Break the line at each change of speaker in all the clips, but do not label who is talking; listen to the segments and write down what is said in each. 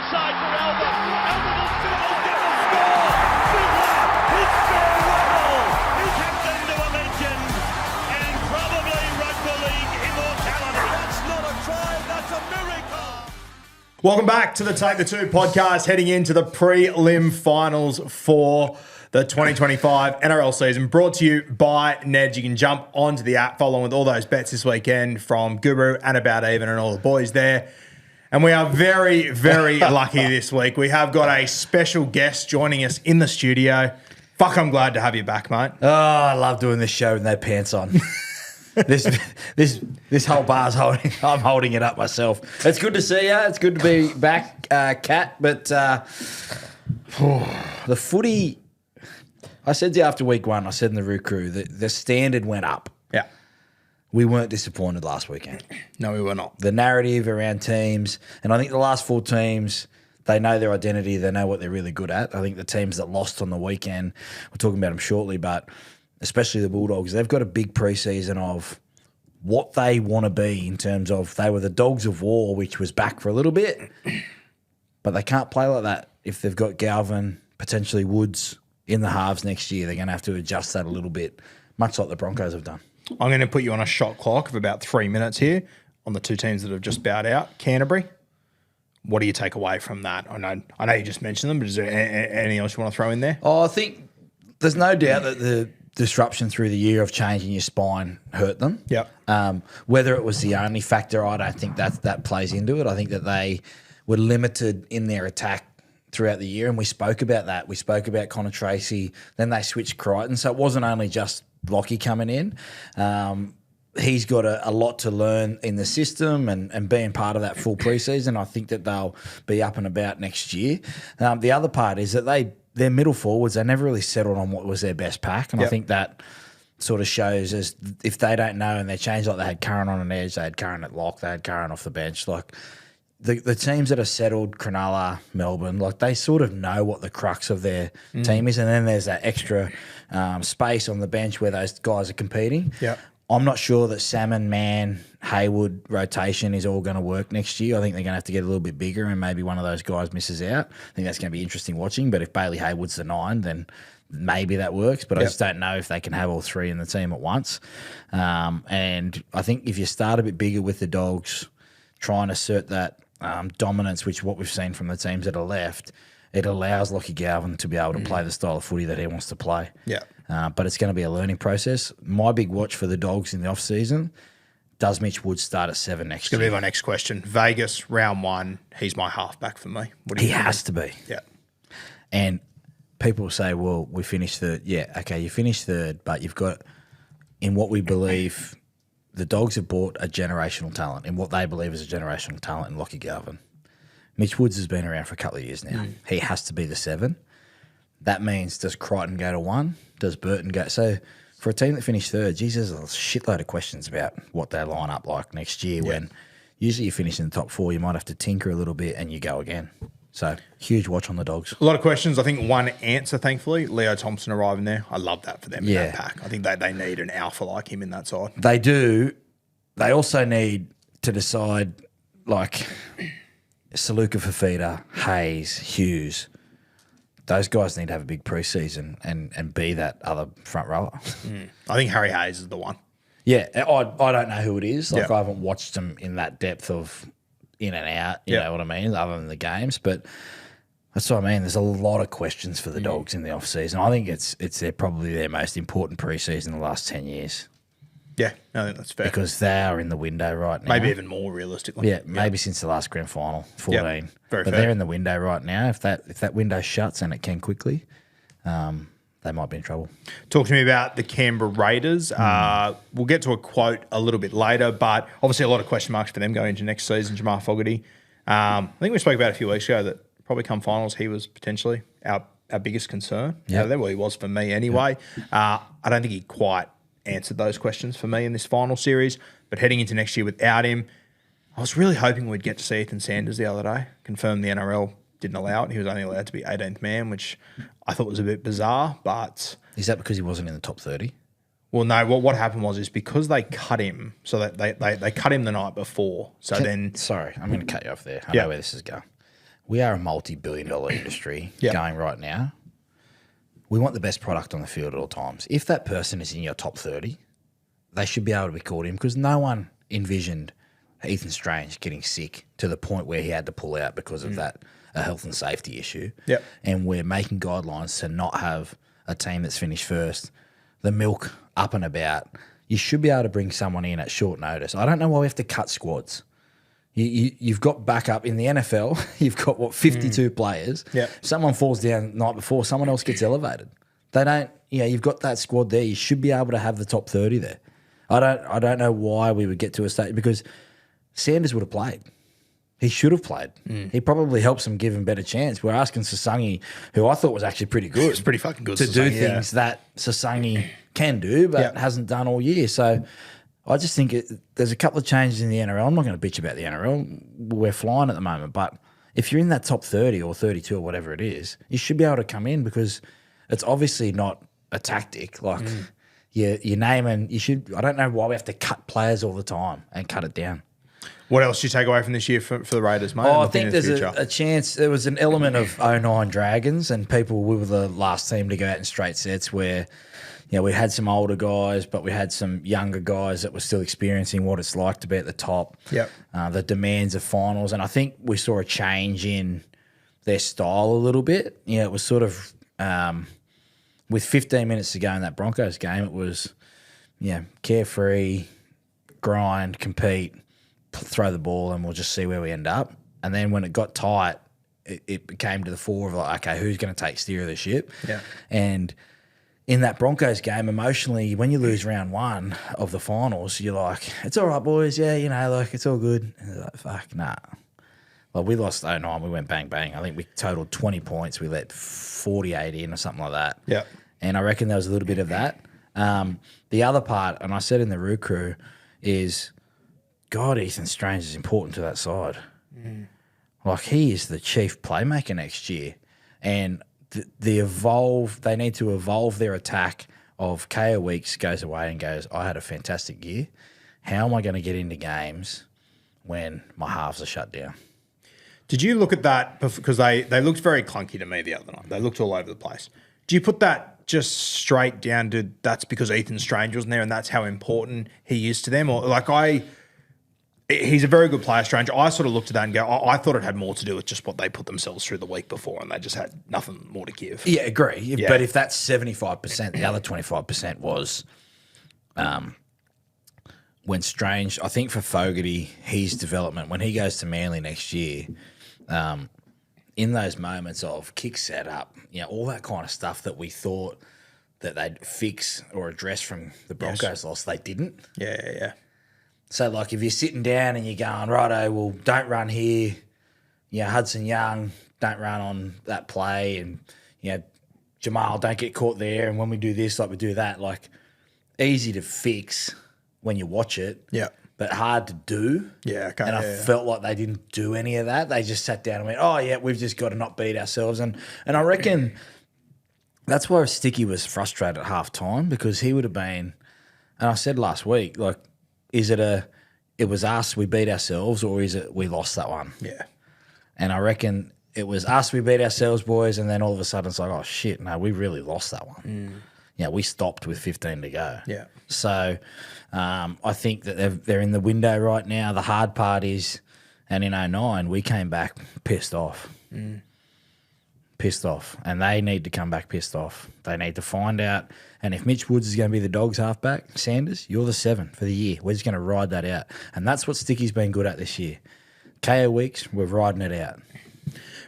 inside for Albert. Albert will get the score. It's farewell. He tapped into a legend and probably rugby league immortality. That's not a try, that's a miracle.
Welcome back to the Take the Two podcast, heading into the prelim finals for the 2025 NRL season, brought to you by Ned. You can jump onto the app, follow with all those bets this weekend from Guru and About Even and all the boys there. And we are very, very lucky this week. We have got a special guest joining us in the studio. Fuck, I'm glad to have you back, mate.
Oh, I love doing this show with no pants on. This whole bar's holding. I'm holding it up myself. It's good to see you. It's good to be back, Kat. But the footy. I said to you after week one. I said in the Roo Crew that the standard went up.
Yeah.
We weren't disappointed last weekend.
No, we were not.
The narrative around teams, and I think the last 4 teams, they know their identity. They know what they're really good at. I think the teams that lost on the weekend, we're talking about them shortly, but especially the Bulldogs, they've got a big preseason of what they want to be in terms of they were the Dogs of War, which was back for a little bit, but they can't play like that if they've got Galvin, potentially Woods in the halves next year. They're going to have to adjust that a little bit, much like the Broncos have done.
I'm going to put you on a shot clock of about 3 minutes here on the 2 teams that have just bowed out. Canterbury, what do you take away from that? I know you just mentioned them, but is there anything else you want to throw in there?
Oh, I think there's no doubt that the disruption through the year of changing your spine hurt them.
Yep.
Whether it was the only factor, I don't think that plays into it. I think that they were limited in their attack throughout the year, and we spoke about that. We spoke about Connor Tracy. Then they switched Crichton, so it wasn't only just Lockie coming in. He's got a lot to learn in the system and being part of that full preseason. I think that they'll be up and about next year. The other part is that their middle forwards, they never really settled on what was their best pack, and I think that sort of shows as if they don't know and they change, like they had Curran on an edge, they had Curran at lock, they had Curran off the bench, like the teams that have settled, Cronulla, Melbourne, like they sort of know what the crux of their team is, and then there's that extra space on the bench where those guys are competing.
Yeah,
I'm not sure that Salmon, Mann, Haywood rotation is all going to work next year. I think they're going to have to get a little bit bigger, and maybe one of those guys misses out. I think that's going to be interesting watching. But if Bailey Haywood's the 9, then maybe that works. But I just don't know if they can have all 3 in the team at once. And I think if you start a bit bigger with the Dogs, try and assert that dominance, which what we've seen from the teams that are left, it allows Lockie Galvin to be able to play the style of footy that he wants to play.
Yeah.
But it's going to be a learning process. My big watch for the Dogs in the off-season, does Mitch Woods start at 7 next
It's going
year?
to be my next question. Vegas, round 1, he's my halfback for me. What do
He
you think?
has to be.
Yeah.
And people say, well, we finished third. Yeah, okay, you finished third, but you've got, in what we believe, the Dogs have bought a generational talent, in what they believe is a generational talent in Lockie Galvin. Mitch Woods has been around for a couple of years now. He has to be the 7. That means, does Crichton go to 1? Does Burton go? So for a team that finished third, geez, there's a shitload of questions about what they line up like next year when usually you finish in the top 4, you might have to tinker a little bit and you go again. So huge watch on the Dogs.
A lot of questions. I think one answer, thankfully, Leo Thompson arriving there. I love that for them in that pack. I think they need an alpha like him in that side.
They do. They also need to decide, like, Saluka Fafita, Hayes, Hughes. Those guys need to have a big preseason and be that other front rower.
I think Harry Hayes is the one.
Yeah, I don't know who it is. Like, I haven't watched them in that depth of in and out, you know what I mean, other than the games. But that's what I mean. There's a lot of questions for the Dogs in the off-season. I think it's probably their most important preseason in the last 10 years.
Yeah, I think that's fair.
Because they are in the window right now.
Maybe even more realistically.
Yeah, maybe since the last grand final, 14.
Yep, very
but
fair.
they're in the window right now. If that window shuts, and it can quickly, they might be in trouble.
Talk to me about the Canberra Raiders. We'll get to a quote a little bit later, but obviously a lot of question marks for them going into next season. Jamar Fogarty. I think we spoke about a few weeks ago that probably come finals, he was potentially our biggest concern.
Yeah.
Well, he was for me anyway. I don't think he quite answered those questions for me in this final series, but heading into next year without him, I was really hoping we'd get to see Ethan Sanders the other day. Confirmed the NRL didn't allow it. He was only allowed to be 18th man, which I thought was a bit bizarre, but...
Is that because he wasn't in the top 30?
Well, no, what happened was because they cut him, so that they cut him the night before. So then...
Sorry, I'm going to cut you off there. I
Yeah.
know where this is going. we are a multi-billion-dollar industry
Yep.
going right now. We want the best product on the field at all times. If that person is in your top 30, they should be able to be called in because no one envisioned Ethan Strange getting sick to the point where he had to pull out because of that a health and safety issue.
Yep.
And we're making guidelines to not have a team that's finished first. The milk up and about. You should be able to bring someone in at short notice. I don't know why we have to cut squads. You've got backup in the NFL. You've got 52 players.
Yep.
Someone falls down the night before, someone else gets elevated. They don't. You've got that squad there. You should be able to have the top 30 there. I don't know why we would get to a stage because Sanders would have played. He should have played. He probably helps them give him a better chance. We're asking Sasangi, who I thought was actually pretty good.
It's pretty fucking good
to do
Sasangi,
things that Sasangi can do, but hasn't done all year. So I just think there's a couple of changes in the NRL. I'm not going to bitch about the NRL. We're flying at the moment. But if you're in that top 30 or 32 or whatever it is, you should be able to come in because it's obviously not a tactic. Like you name and you should. I don't know why we have to cut players all the time and cut it down.
What else do you take away from this year for the Raiders, mate?
Oh, I think there's a chance. There was an element of 09 Dragons, and we were the last team to go out in straight sets where, we had some older guys, but we had some younger guys that were still experiencing what it's like to be at the top.
Yep.
The demands of finals, and I think we saw a change in their style a little bit. It was sort of with 15 minutes to go in that Broncos game, it was carefree, grind, compete, throw the ball, and we'll just see where we end up. And then when it got tight, it became to the fore of like, okay, who's going to take steer of the ship? Yeah. And in that Broncos game, emotionally, when you lose round one of the finals, you're like, it's all right, boys. Yeah, it's all good. And like, fuck, nah. Well, we lost 09. We went bang, bang. I think we totaled 20 points. We let 48 in or something like that.
Yeah.
And I reckon there was a little bit of that. The other part, and I said in the Root Crew, is God, Ethan Strange is important to that side. Like, he is the chief playmaker next year. And they need to evolve their attack of KO Weeks goes away and goes, I had a fantastic year. How am I going to get into games when my halves are shut down?
Did you look at that? Because they looked very clunky to me the other night. They looked all over the place. Do you put that just straight down to that's because Ethan Strange wasn't there and that's how important he is to them? Or he's a very good player, Strange. I sort of looked at that and go, I thought it had more to do with just what they put themselves through the week before and they just had nothing more to give.
Yeah, agree. Yeah. But if that's 75%, the other 25% was when Strange, I think for Fogarty, his development, when he goes to Manly next year, in those moments of kick setup, all that kind of stuff that we thought that they'd fix or address from the Broncos loss, they didn't.
Yeah.
So, like, if you're sitting down and you're going, righto, well, don't run here, Hudson Young, don't run on that play, and, Jamal, don't get caught there, and when we do this, like we do that, like, easy to fix when you watch it, but hard to do.
Yeah, okay.
And I felt like they didn't do any of that. They just sat down and went, oh, yeah, we've just got to not beat ourselves. And I reckon that's why Sticky was frustrated at half time because he would have been, and I said last week, like, is it it was us, we beat ourselves, or is it we lost that one?
Yeah.
And I reckon it was us, we beat ourselves, boys, and then all of a sudden it's like, oh, shit, no, we really lost that one. We stopped with 15 to go.
Yeah.
So I think that they're in the window right now. The hard part is, and in 09, we came back pissed off. Pissed off. And they need to come back pissed off. They need to find out. And if Mitch Woods is going to be the Dogs halfback, Sanders, you're the 7 for the year. We're just going to ride that out. And that's what Sticky's been good at this year. KO weeks, we're riding it out.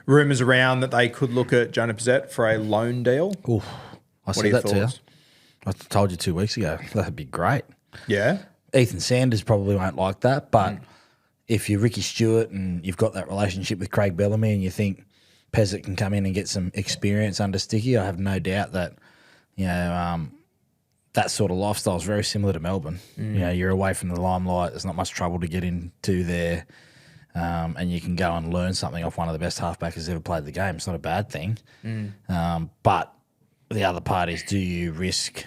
Rumours around that they could look at Jonah Pizzette for a loan deal.
Ooh, I said that to you. I told you 2 weeks ago. That'd be great.
Yeah.
Ethan Sanders probably won't like that, but if you're Ricky Stewart and you've got that relationship with Craig Bellamy and you think Pezzett can come in and get some experience under Sticky, I have no doubt that that sort of lifestyle is very similar to Melbourne. You're away from the limelight. There's not much trouble to get into there, and you can go and learn something off one of the best halfbackers who's ever played the game. It's not a bad thing. But the other part is, do you risk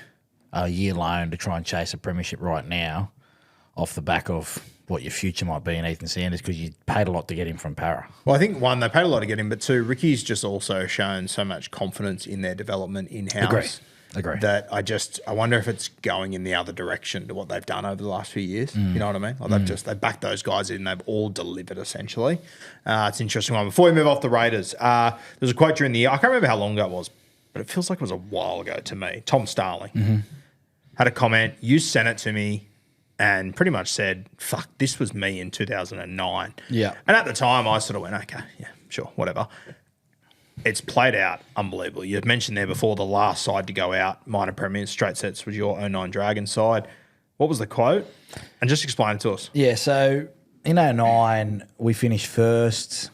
a year loan to try and chase a premiership right now off the back of what your future might be in Ethan Sanders because you paid a lot to get him from Para.
Well, I think one, they paid a lot to get him, but two, Ricky's just also shown so much confidence in their development in-house.
Agree.
That I wonder if it's going in the other direction to what they've done over the last few years. You know what I mean? Like they backed those guys in. They've all delivered essentially. It's an interesting one. Before we move off the Raiders, there's a quote during the year. I can't remember how long ago it was, but it feels like it was a while ago to me. Tom Starling had a comment. You sent it to me and pretty much said, fuck, this was me in 2009.
Yeah.
And at the time, I sort of went, okay, yeah, sure, whatever. It's played out unbelievably. You've mentioned there before the last side to go out, minor premiers, straight sets was your 09 Dragon side. What was the quote? And just explain it to us.
Yeah, so in 09, we finished first.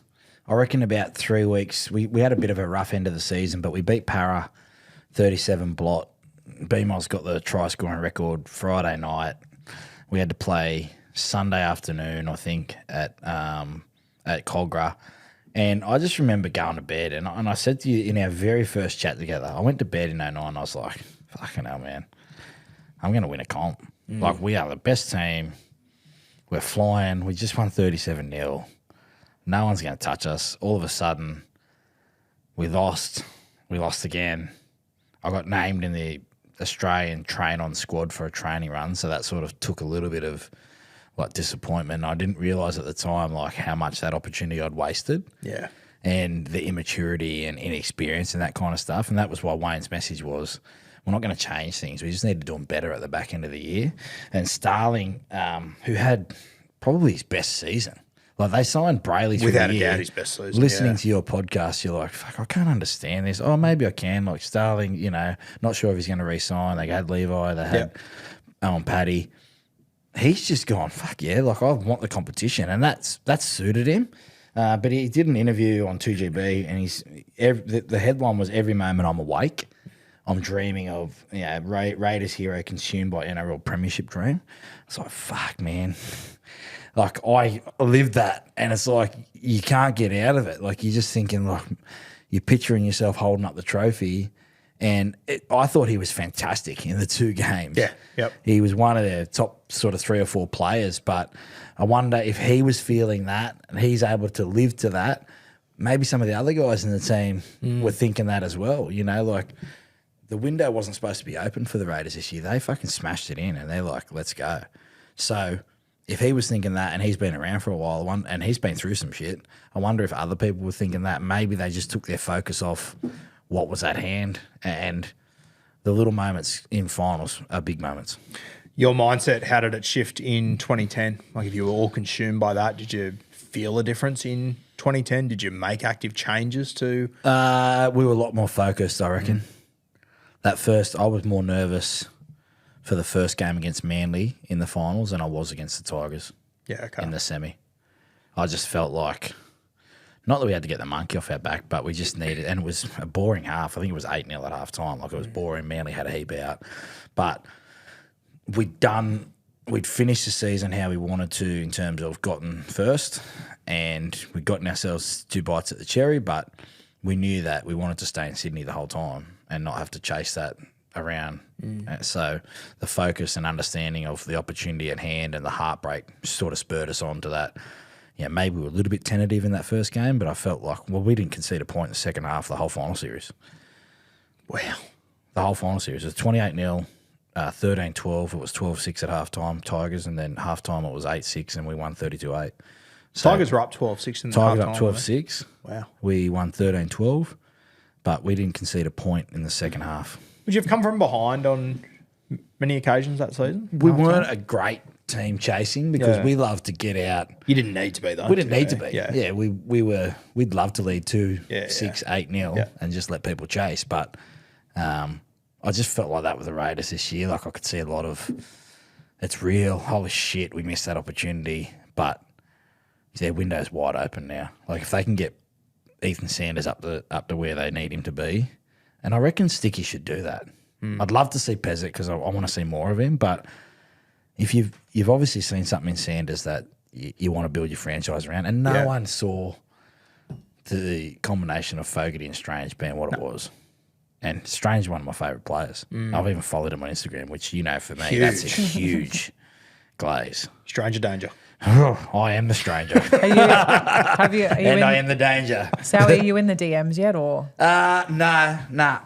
I reckon about 3 weeks. We had a bit of a rough end of the season, but we beat Para 37 blot. BMOS got the try scoring record Friday night. We had to play Sunday afternoon, I think, at Cogra. And I just remember going to bed, and I said to you in our very first chat together, I went to bed in 09, I was like, fucking hell, man, I'm going to win a comp. Like, we are the best team. We're flying. We just won 37-0. No one's going to touch us. All of a sudden, we lost. We lost again. I got named in the Australian train-on squad for a training run, so that sort of took a little bit of like disappointment. I didn't realise at the time like how much that opportunity I'd wasted.
Yeah.
And the immaturity and inexperience and that kind of stuff. And that was why Wayne's message was, we're not going to change things. We just need to do them better at the back end of the year. And Starling, who had probably his best season. Like, they signed Brayley through
Without
the
a
year.
doubt, his best season.
Listening to your podcast, you're like, fuck, I can't understand this. Oh, maybe I can. Like, Starling, you know, not sure if he's going to re-sign. They had Levi. They had Paddy. He's just gone, fuck yeah, like, I want the competition. And that's suited him. But he did an interview on 2GB, and the headline was, every moment I'm awake, I'm dreaming of, you know, Raiders hero consumed by NRL premiership dream. It's like, fuck, man. Like, I lived that, and it's like you can't get out of it. Like, you're just thinking, like, you're picturing yourself holding up the trophy, and I thought he was fantastic in the 2 games.
Yeah, yep.
He was one of their top sort of 3 or 4 players, but I wonder if he was feeling that and he's able to live to that, maybe some of the other guys in the team were thinking that as well. You know, like, the window wasn't supposed to be open for the Raiders this year. They fucking smashed it in, and they're like, let's go. So if he was thinking that, and he's been around for a while, and he's been through some shit, I wonder if other people were thinking that. Maybe they just took their focus off what was at hand, and the little moments in finals are big moments.
Your mindset, how did it shift in 2010? Like, if you were all consumed by that, did you feel a difference in 2010? Did you make active changes to?
We were a lot more focused, I reckon. That first, I was more nervous for the first game against Manly in the finals than I was against the Tigers in the semi. I just felt like, not that we had to get the monkey off our back, but we just needed, and it was a boring half. I think it was 8-0 at half time. Like, it was boring. Manly had a heap out. But we'd finished the season how we wanted to in terms of gotten first, and we'd gotten ourselves 2 bites at the cherry, but we knew that we wanted to stay in Sydney the whole time and not have to chase that around. So the focus and understanding of the opportunity at hand and the heartbreak sort of spurred us on to that. Yeah, maybe we were a little bit tentative in that first game, but I felt like, well, we didn't concede a point in the second half of the whole final series.
Wow.
The whole final series. It was 28-0, 13-12. It was 12-6 at halftime, Tigers, and then halftime it was 8-6, and we won 32-8. So
Tigers were up 12-6 in the
Tigers
halftime,
up 12-6.
Wow.
We won 13-12, but we didn't concede a point in the second half.
Would you have come from behind on many occasions that season?
We weren't a great team chasing because we love to get out.
You didn't need to be, though.
We didn't need to be. Yeah, we'd love to lead 2-6, 8-0 and just let people chase. But I just felt like that with the Raiders this year. Like, I could see a lot of, it's real. Holy shit, we missed that opportunity. But their window's wide open now. Like, if they can get Ethan Sanders up to where they need him to be, and I reckon Sticky should do that. I'd love to see Pezic because I want to see more of him. But if you've obviously seen something in Sanders that you want to build your franchise around, and no one saw the combination of Fogarty and Strange being what it was. And Strange is one of my favourite players. I've even followed him on Instagram, which, you know, for me, that's a huge glaze.
Stranger danger.
I am the stranger.
Are you
And I
in,
am the danger.
Sowie, are you in the DMs yet, or?
No.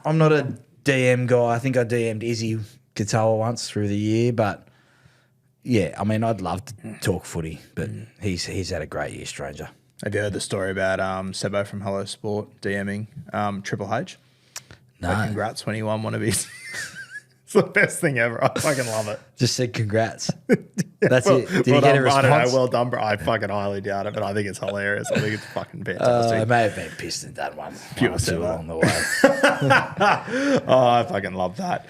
I'm not a DM guy. I think I DM'd Izzy Katoa once through the year, but yeah, I mean, I'd love to talk footy, but he's had a great year, stranger.
Have you heard the story about Sebo from Hello Sport DMing Triple H?
No.
Like, congrats when he won one of his. It's the best thing ever. I fucking love it.
Just said congrats. That's it. Did
well
he get a
done,
response?
I don't know. Well done, bro. I fucking highly doubt it, but I think it's hilarious. I think it's fucking fantastic.
I may have been pissed and done one.
Pure
One or two
Sebo.
along the way.
Oh, I fucking love that.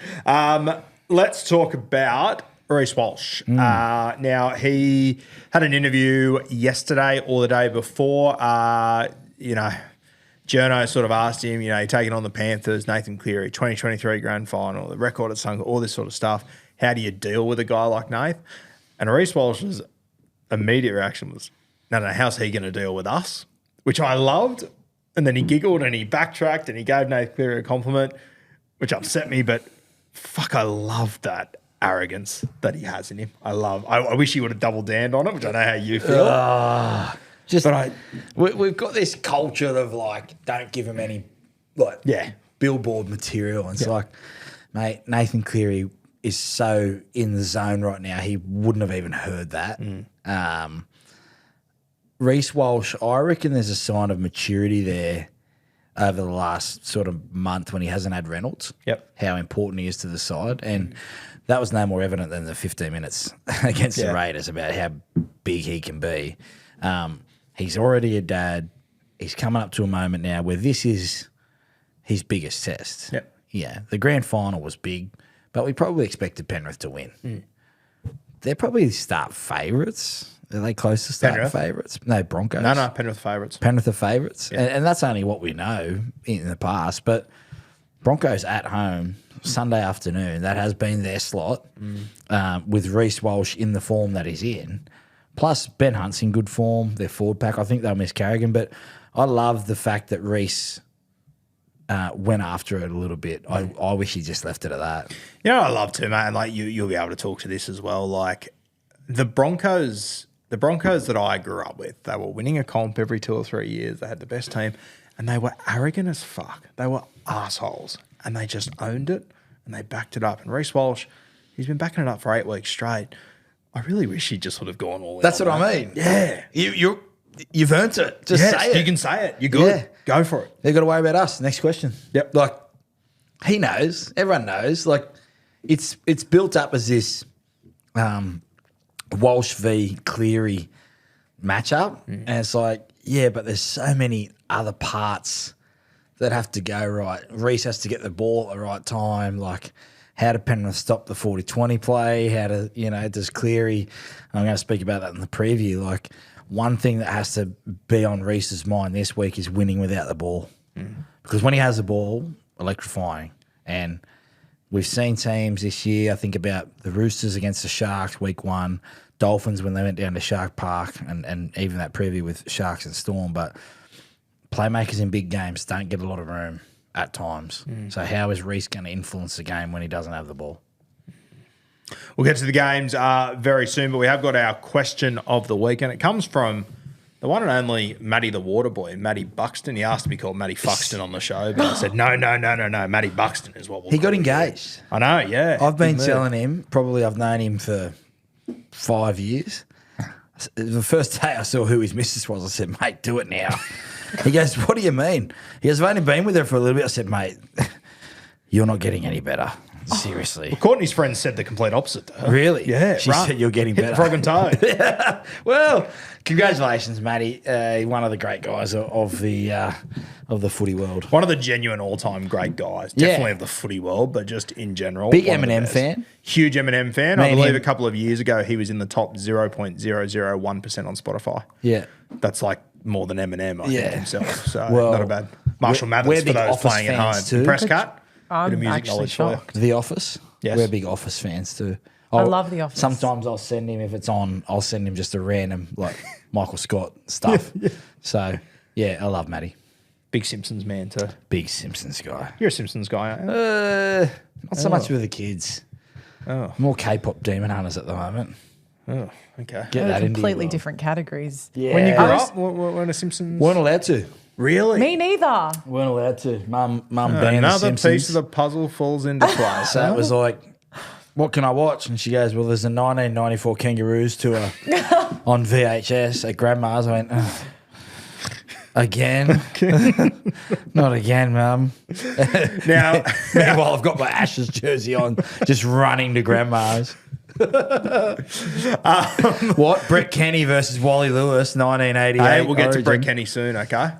Let's talk about Reese Walsh. Now, he had an interview yesterday or the day before. Journo sort of asked him, you're taking on the Panthers, Nathan Cleary, 2023 grand final, the record at Sung, all this sort of stuff. How do you deal with a guy like Nath? And Reese Walsh's immediate reaction was, no, how's he going to deal with us? Which I loved. And then he giggled and he backtracked and he gave Nathan Cleary a compliment, which upset me, but fuck, I love that arrogance that he has in him. I wish he would have doubled down on it, which I know how you feel.
We've got this culture of don't give him any billboard material. And it's mate, Nathan Cleary is so in the zone right now, he wouldn't have even heard that. Reese Walsh, I reckon there's a sign of maturity there over the last sort of month when he hasn't had Reynolds.
Yep.
How important he is to the side. And that was no more evident than the 15 minutes against the Raiders about how big he can be. He's already a dad. He's coming up to a moment now where this is his biggest test.
Yep.
Yeah, the grand final was big, but we probably expected Penrith to win. They're probably start favourites. Are they close to starting favourites? No, Broncos.
No, Penrith favourites.
Penrith are favourites. And that's only what we know in the past. But Broncos at home, Sunday afternoon, that has been their slot with Reese Walsh in the form that he's in. Plus, Ben Hunt's in good form. Their forward pack, I think they'll miss Carrigan. But I love the fact that Reese went after it a little bit. I wish he just left it at that.
I love to, mate. And you'll be able to talk to this as well. The Broncos that I grew up with, they were winning a comp every 2 or 3 years. They had the best team. And they were arrogant as fuck. They were assholes. And they just owned it. And they backed it up. And Reese Walsh, he's been backing it up for 8 weeks straight. I really wish he'd just sort of gone all in.
That's
on
what
that.
I mean.
Yeah.
You've earned it. Just say it.
You can say it. You're good.
Yeah.
Go for it.
They've got to worry about us. Next question.
Yep.
He knows. Everyone knows. It's built up as this Walsh v Cleary matchup. And it's but there's so many other parts that have to go right. Reese has to get the ball at the right time. How do Penrith stop the 40-20 play? How do, does Cleary, I'm going to speak about that in the preview, one thing that has to be on Reese's mind this week is winning without the ball. Because when he has the ball, electrifying. And we've seen teams this year, I think about the Roosters against the Sharks week 1, Dolphins when they went down to Shark Park, and even that preview with Sharks and Storm. But playmakers in big games don't get a lot of room at times. So how is Reese going to influence the game when he doesn't have the ball?
We'll get to the games very soon, but we have got our question of the week, and it comes from the one and only Matty the Waterboy, Matty Buxton. He asked to be called Matty Fuxton on the show, but I said, no, Matty Buxton is what we'll
He
call
got
him.
engaged.
I know, yeah.
I've been
Good move.
telling him, probably I've known him for 5 years. The first day I saw who his missus was, I said, mate, do it now. He goes, what do you mean? He goes, I've only been with her for a little bit. I said, mate, you're not getting any better. Seriously.
Well, Courtney's friends said the complete opposite to her.
Really?
Yeah.
She said you're getting
Hit
better.
the frog and toe.
Well, congratulations, Matty. One of the great guys of the footy world.
One of the genuine all-time great guys. Definitely of the footy world, but just in general.
Big
one of the
Eminem
best.
fan.
Huge Eminem fan.
Me
I
and
believe
him.
a couple of years ago he was in the top 0.001% on Spotify.
Yeah.
That's more than Eminem, I think, himself. So
Well,
not a bad. Marshall
we're
Mathers for
big
those
Office
playing at
fans
home.
too.
Press cut.
I'm
Bit of music
actually
knowledge for you.
shocked.
The Office.
Yes.
We're big Office fans too.
I love The Office.
Sometimes I'll send him, if it's on, I'll send him just a random, Michael Scott stuff. So, yeah, I love Matty.
Big Simpsons man too.
Big Simpsons guy.
You're a Simpsons guy, aren't you?
Not so much with the kids.
Oh.
More K-pop demon hunters at the moment.
Oh, okay.
Get
They're
that into
completely
your-
different categories.
When you grew
I was-
up, when the Simpsons...
Weren't allowed to.
Really?
Me neither.
Weren't allowed to. Mum banned the
Another
Simpsons.
piece of the puzzle falls into place.
So it was like, what can I watch? And she goes, well, there's a 1994 Kangaroos tour on VHS at Grandma's. I went, "Ugh. Again? Not again, Mum.
Now,
Meanwhile, I've got my Ashes jersey on, just running to Grandma's. What? Brett Kenny versus Wally Lewis, 1988.
hey, we'll get to
Origin.
Brett Kenny soon, okay?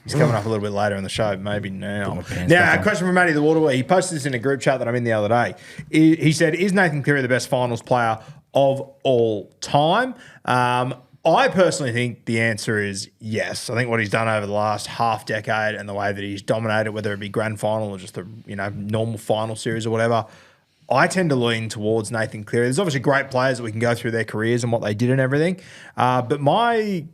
He's coming up a little bit later in the show, maybe now.
pants
Now,
back
a
on.
question from Matty the Waterway. He posted this in a group chat that I'm in the other day. He said, is Nathan Cleary the best finals player of all time? I personally think the answer is yes. I think what he's done over the last half decade and the way that he's dominated, whether it be grand final or just the normal final series or whatever, I tend to lean towards Nathan Cleary. There's obviously great players that we can go through their careers and what they did and everything, but my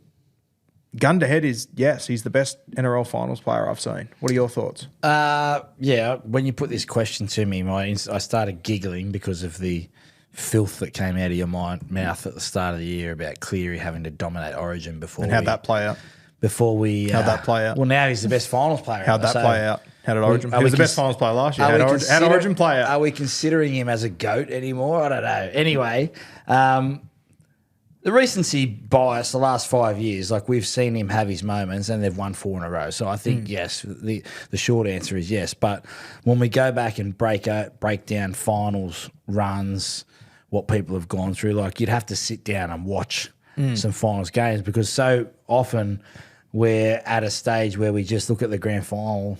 gun to head is yes, he's the best NRL finals player I've seen. What are your thoughts?
Yeah, when you put this question to me, I started giggling because of the filth that came out of your mouth at the start of the year about Cleary having to dominate Origin before.
And how'd that play out?
How'd
that play out?
Well, now he's the best finals player.
How'd that
So
play out? How did Origin?
are
He was
we
the best
cons-
finals player last year.
are we
How'd Origin play out?
Are we considering him as a GOAT anymore? I don't know. Anyway, the recency bias the last 5 years, like we've seen him have his moments and they've won 4 in a row. So I think, yes, the short answer is yes. But when we go back and break down finals runs, what people have gone through, like you'd have to sit down and watch some finals games because so often we're at a stage where we just look at the grand final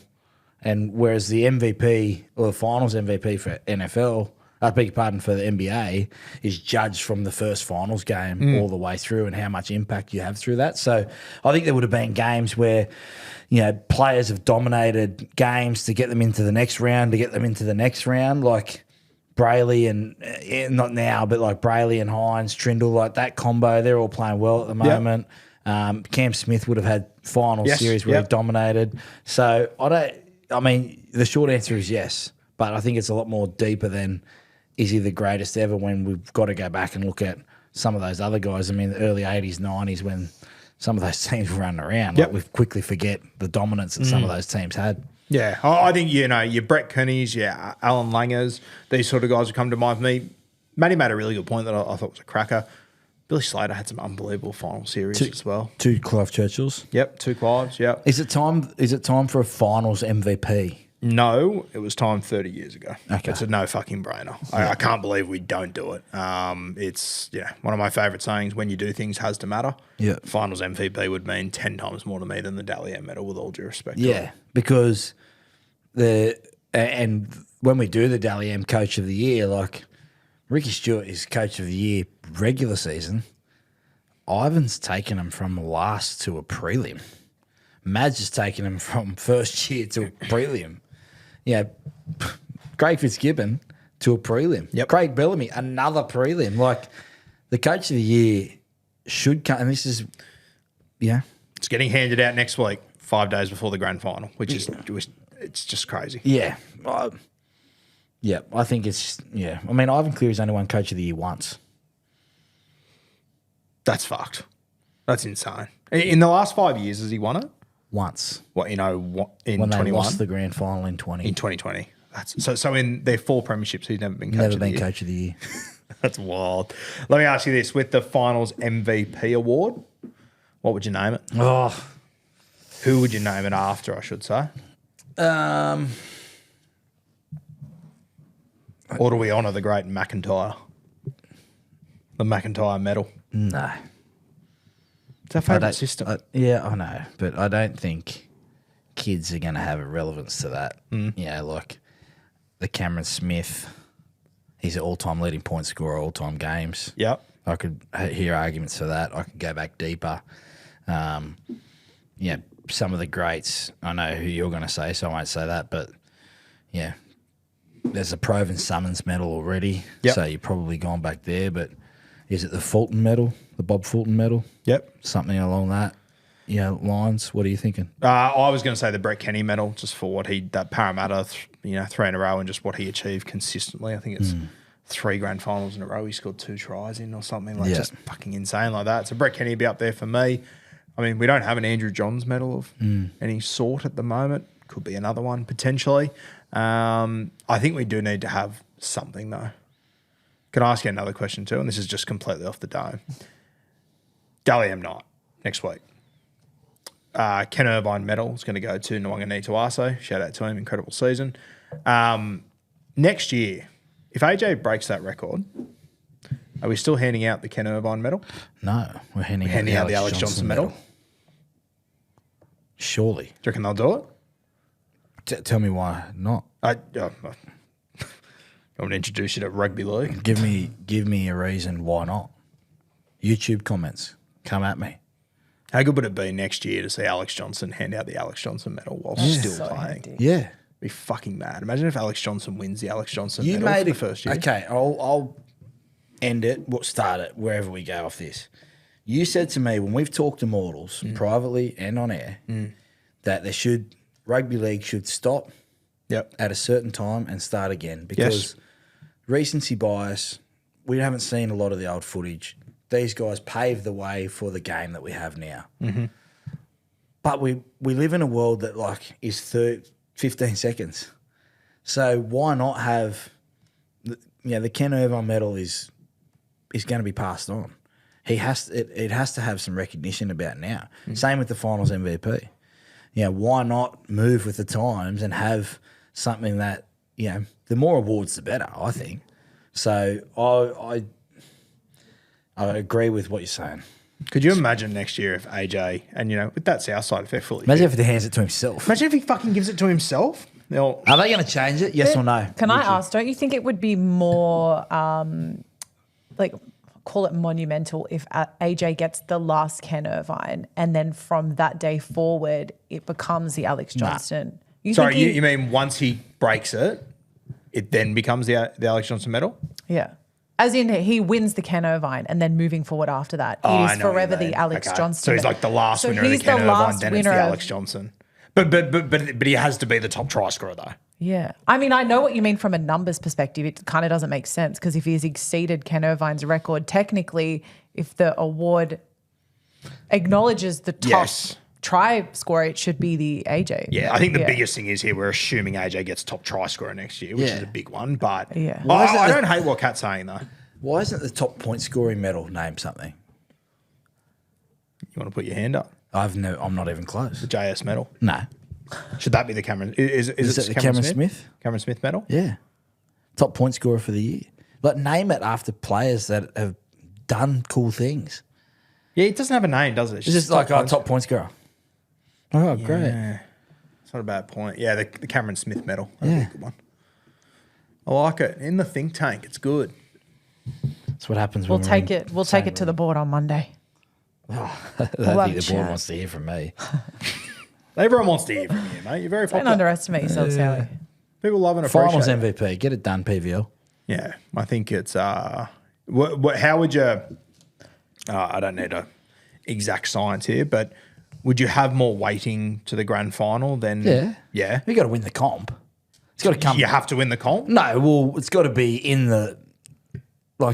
and whereas the MVP or the finals MVP for NFL, I beg your pardon, for the NBA is judged from the first finals game all the way through and how much impact you have through that. So I think there would have been games where, players have dominated games to get them into the next round, like Brayley and not now, but like Brayley and Hines, Trindle, like that combo, they're all playing well at the moment. Cam Smith would have had final series where he dominated. So the short answer is yes, but I think it's a lot more deeper than is he the greatest ever when we've got to go back and look at some of those other guys. I mean, the early 80s, 90s when some of those teams were running around. Like we quickly forget the dominance that some of those teams had.
Yeah, I think, your Brett Kennys, Alan Langers, these sort of guys would come to mind for me. Matty made a really good point that I thought was a cracker. Billy Slater had some unbelievable final series as well.
2 Clive Churchills.
Yep, 2 Clives, yep.
Is it time for a finals MVP?
No, it was time 30 years ago.
Okay.
It's a no fucking brainer. I can't believe we don't do it. It's one of my favourite sayings, when you do things has to matter.
Yeah.
Finals MVP would mean 10 times more to me than the Dally M medal, with all due respect.
Yeah, because and when we do the Dally M Coach of the Year, like Ricky Stewart is Coach of the Year regular season. Ivan's taken him from last to a prelim. Madge has taken him from first year to a prelim. Craig Fitzgibbon to a prelim.
Yep.
Craig Bellamy, another prelim. Like the Coach of the Year should come, and this is,
It's getting handed out next week, 5 days before the grand final, which is it's just crazy.
Yeah. I think it's, I mean, Ivan Cleary's only won Coach of the Year once.
That's fucked. That's insane. In the last 5 years, has he won it?
Once.
In
When they
21?
lost the grand final in 20.
In 2020. So in their 4 premierships, he's never been coach
Never
of the
been
year.
Coach of the Year.
That's wild. Let me ask you this. With the finals MVP award, what would you name it?
Oh.
Who would you name it after, I should say? Or do we honour the great McIntyre? The McIntyre medal.
No.
It's our favourite system.
I know, but I don't think kids are going to have a relevance to that. Like the Cameron Smith, he's an all-time leading point scorer, all-time games.
Yep.
I could hear arguments for that. I could go back deeper. Some of the greats, I know who you're going to say, so I won't say that, but there's a Proven Summons medal already, so you've probably gone back there, but is it the Fulton medal, the Bob Fulton medal?
Yep.
Something along that lines. What are you thinking?
I was going to say the Brett Kenny medal, just for what that Parramatta, 3 in a row, and just what he achieved consistently. I think it's 3 grand finals in a row he scored 2 tries in or something, like just fucking insane like that. So Brett Kenny would be up there for me. I mean, we don't have an Andrew Johns medal of any sort at the moment. Could be another one potentially. I think we do need to have something though. Can I ask you another question too? And this is just completely off the dome. Dally M night next week. Ken Irvine medal is going to go to Nwangani Tuaso. Shout out to him, incredible season. Next year, if AJ breaks that reckord, are we still handing out the Ken Irvine medal?
No, we're handing out the Alex Johnson medal. Surely.
Do you reckon they'll do it?
Tell me why not.
I want to introduce you to rugby league.
Give me a reason why not. YouTube comments, come at me.
How good would it be next year to see Alex Johnson hand out the Alex Johnson medal while still
so
playing?
handy.
Yeah.
Be fucking mad. Imagine if Alex Johnson wins the Alex Johnson medal for the first year.
Okay, I'll end it. We'll start it wherever we go off this. You said to me when we've talked Immortals privately and on air that rugby league should stop at a certain time and start again because recency bias. We haven't seen a lot of the old footage. These guys paved the way for the game that we have now. But we live in a world that is 15 seconds. So why not have the Ken Irvine medal is going to be passed on. It has to have some recognition about now. Same with the finals MVP. Why not move with the times and have something that, the more awards the better, I think. So I agree with what you're saying.
Could you imagine next year if AJ and with that South side, if they're fully
Imagine
fit,
if he hands it to himself.
imagine if he fucking gives it to himself.
Are they going to change it? Yes or no?
Can I ask, don't you think it would be more call it monumental if AJ gets the last Ken Irvine and then from that day forward it becomes the Alex Johnston?
Sorry, you mean once he breaks it, it then becomes the Alex Johnson medal?
Yeah. As in he wins the Ken Irvine and then moving forward after that, it is forever the Alex Johnston.
So he's like the last winner of the Ken Irvine, then it's the Alex Johnson. But he has to be the top try scorer though.
Yeah. I mean, I know what you mean from a numbers perspective. It kind of doesn't make sense because if he's exceeded Ken Irvine's record, technically if the award acknowledges the top try scorer, it should be the AJ.
Yeah, I think the biggest thing is here we're assuming AJ gets top try scorer next year, which is a big one. But I don't hate what Kat's saying though.
Why isn't the top point scoring medal named something?
You want to put your hand up?
I'm not even close.
The JS medal?
No.
Should that be the Cameron? Is it
the Cameron Smith?
Cameron Smith medal?
Yeah. Top point scorer for the year. Name it after players that have done cool things.
Yeah, it doesn't have a name, does it?
It's just like top point scorer. Oh, great.
It's not a bad point. Yeah, the Cameron Smith medal. That'd be a good one. I like it. In the think tank, it's good.
That's what happens
We'll
when
take it. We'll take it to the board on Monday.
I don't think the board wants to hear from me.
Everyone wants to hear from you, mate. You're very popular.
Don't underestimate yourself, Sowie.
People love and appreciate
Finals
it.
MVP. Get it done, PVL.
Yeah, I think it's how would you I don't need a exact science here, but would you have more weighting to the grand final than
Yeah. You got to win the comp. It's got to come.
You have to win the comp?
No, well, it's got to be in the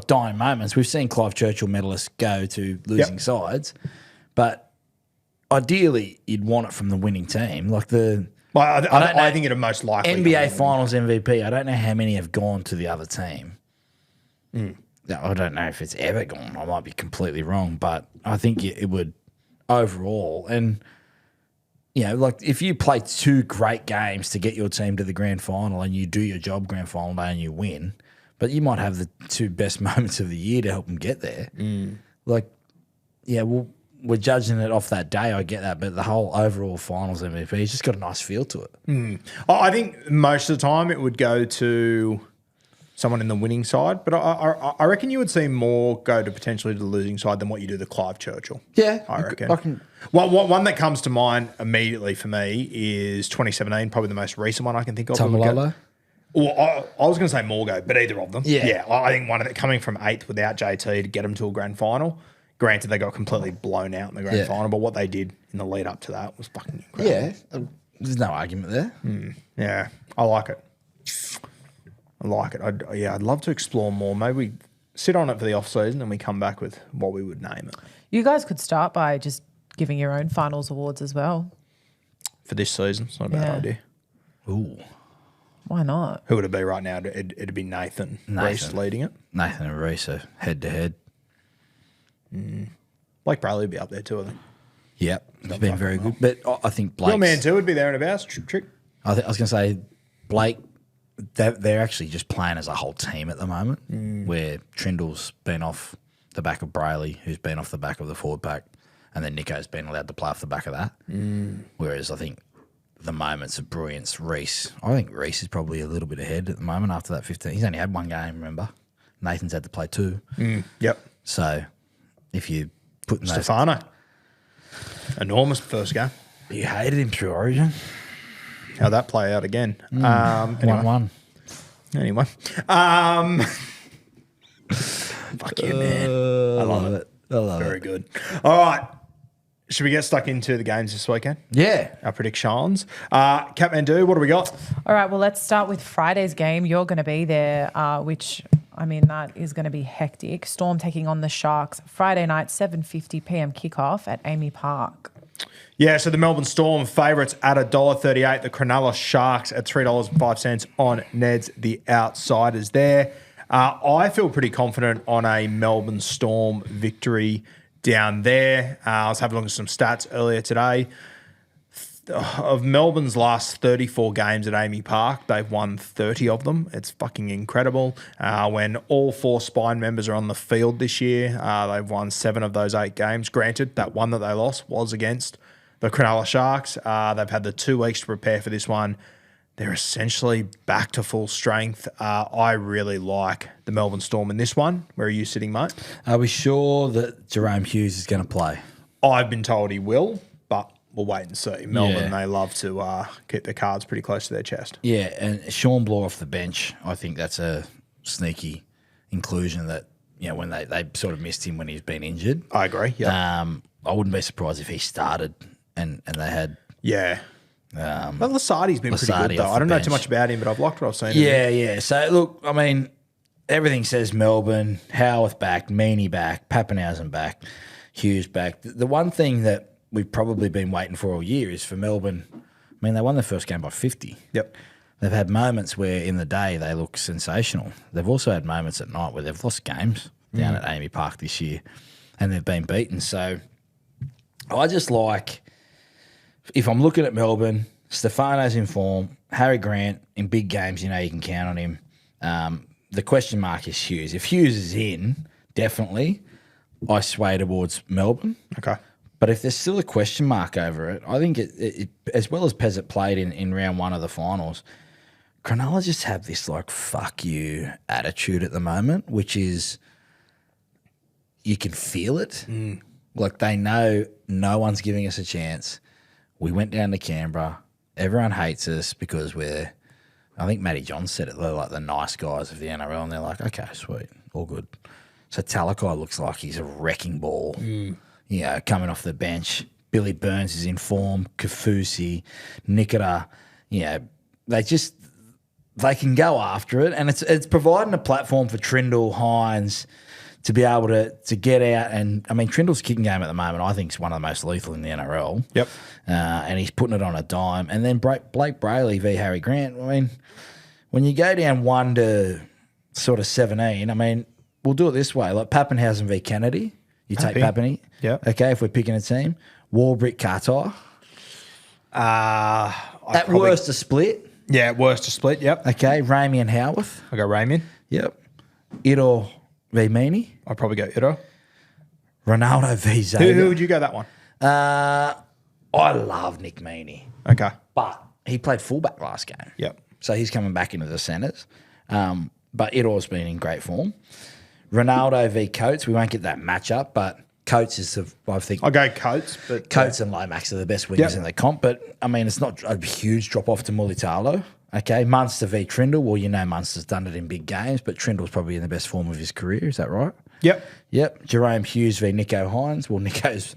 dying moments. We've seen Clive Churchill medalists go to losing sides, but ideally you'd want it from the winning team. I
think it'd most likely
NBA Finals MVP. I don't know how many have gone to the other team. I don't know if it's ever gone. I might be completely wrong, but I think it would overall. And if you play 2 great games to get your team to the grand final and you do your job grand final day and you win, but you might have the 2 best moments of the year to help them get there. We're judging it off that day. I get that, but the whole overall finals MVP has just got a nice feel to it.
I think most of the time it would go to someone in the winning side, but I reckon you would see more go to potentially the losing side than what you do to Clive Churchill.
Yeah,
I reckon. One that comes to mind immediately for me is 2017, probably the most recent one I can think of.
Tamalolo?
Well, I was going to say Morgo, but either of them.
Yeah.
I think one of them coming from 8th without JT to get them to a grand final. Granted, they got completely blown out in the grand final, but what they did in the lead up to that was fucking incredible.
Yeah, there's no argument there.
Yeah, I like it. I like it. I'd love to explore more. Maybe we sit on it for the off season and we come back with what we would name it.
You guys could start by just giving your own finals awards as well.
For this season, it's not a bad idea.
Ooh.
Why not?
Who would it be right now? It'd be Nathan. Reese leading it.
Nathan and Reese are head to head.
Blake Brayley would be up there too, I think.
Yep, he's been very good. But I think Blake.
Your man too would be there and about. Trick.
I was going to say Blake. They're actually just playing as a whole team at the moment, where Trindle's been off the back of Brayley, who's been off the back of the forward pack, and then Nico's been allowed to play off the back of that. Whereas I think the moments of brilliance, I think Reese is probably a little bit ahead at the moment after that 15. He's only had one game, remember? Nathan's had to play 2.
Yep.
So if you put in those...
Stefano. Enormous first game.
You hated him through Origin.
How'd that play out again?
1-1.
Anyway. Fuck you, man. I love it.
I love
Very
it.
good. All right. Should we get stuck into the games this weekend?
Yeah.
Our predictions. Kathmandu, what do we got?
All right, well, let's start with Friday's game. You're going to be there, which, I mean, that is going to be hectic. Storm taking on the Sharks. Friday night, 7:50 p.m. kickoff at Amy Park.
Yeah, so the Melbourne Storm favourites at $1.38. The Cronulla Sharks at $3.05 on Neds, the outsiders there. I feel pretty confident on a Melbourne Storm victory down there. I was having a look at some stats earlier today. Of Melbourne's last 34 games at Amy Park, they've won 30 of them. It's fucking incredible. When all 4 spine members are on the field this year, they've won 7 of those 8 games. Granted, that one that they lost was against the Cronulla Sharks. They've had the 2 weeks to prepare for this one. They're essentially back to full strength. I really like the Melbourne Storm in this one. Where are you sitting, mate?
Are we sure that Jerome Hughes is going to play?
I've been told he will, but we'll wait and see. Melbourne, they love to keep their cards pretty close to their chest.
Yeah, and Sean Bloor off the bench, I think that's a sneaky inclusion that, when they sort of missed him when he's been injured.
I agree, yeah.
I wouldn't be surprised if he started and they had...
Yeah. But Lasardi's been pretty good, though. I don't know too much about him, but I've liked what I've seen.
Yeah. So, look, I mean, everything says Melbourne, Howarth back, Meaney back, Pappenhausen back, Hughes back. The one thing that we've probably been waiting for all year is for Melbourne. I mean, they won their first game by 50.
Yep.
They've had moments where in the day they look sensational. They've also had moments at night where they've lost games down at Amy Park this year and they've been beaten. So I just like... If I'm looking at Melbourne, Stefano's in form, Harry Grant in big games, you can count on him. The question mark is Hughes. If Hughes is in, definitely, I sway towards Melbourne.
Okay.
But if there's still a question mark over it, I think it as well as Pezzett played in round 1 of the finals, Cronulla just have this fuck you attitude at the moment, which is you can feel it. Like they know no one's giving us a chance. We went down to Canberra. Everyone hates us because I think Matty John said it, they're like the nice guys of the NRL, and they're like, okay, sweet, all good. So Talakai looks like he's a wrecking ball, coming off the bench. Billy Burns is in form. Kafusi, Nikita, they can go after it, and it's providing a platform for Trindle, Hines, to be able to get out. And, I mean, Trindle's kicking game at the moment, I think, is one of the most lethal in the NRL.
Yep.
And he's putting it on a dime. And then Blake Brayley v. Harry Grant, I mean, when you go down 1 to sort of 17, I mean, we'll do it this way. Like Pappenhausen v. Kennedy, you take Pappeny.
Yep.
Okay, if we're picking a team. Warbrick, Carter. At worst, a split.
Yeah, worst to split, yep.
Okay, Ramey and Howarth.
I go Ramian.
Yep. Idor v. Meaney.
I'll probably go Ito.
Ronaldo v. Zaga.
Who would you go that one?
I love Nick Meaney,
Okay.
but he played fullback last game.
Yep.
So he's coming back into the centres. But Idor's been in great form. Ronaldo v. Coates, we won't get that matchup, but Coates is, I think...
I'll go Coates. But
Coates and Lomax are the best wingers in the comp, but, I mean, it's not a huge drop-off to Mulitalo. Okay, Munster v. Trindle. Well, Munster's done it in big games, but Trindle's probably in the best form of his career. Is that right?
Yep.
Jerome Hughes v. Nico Hines. Well, Nico's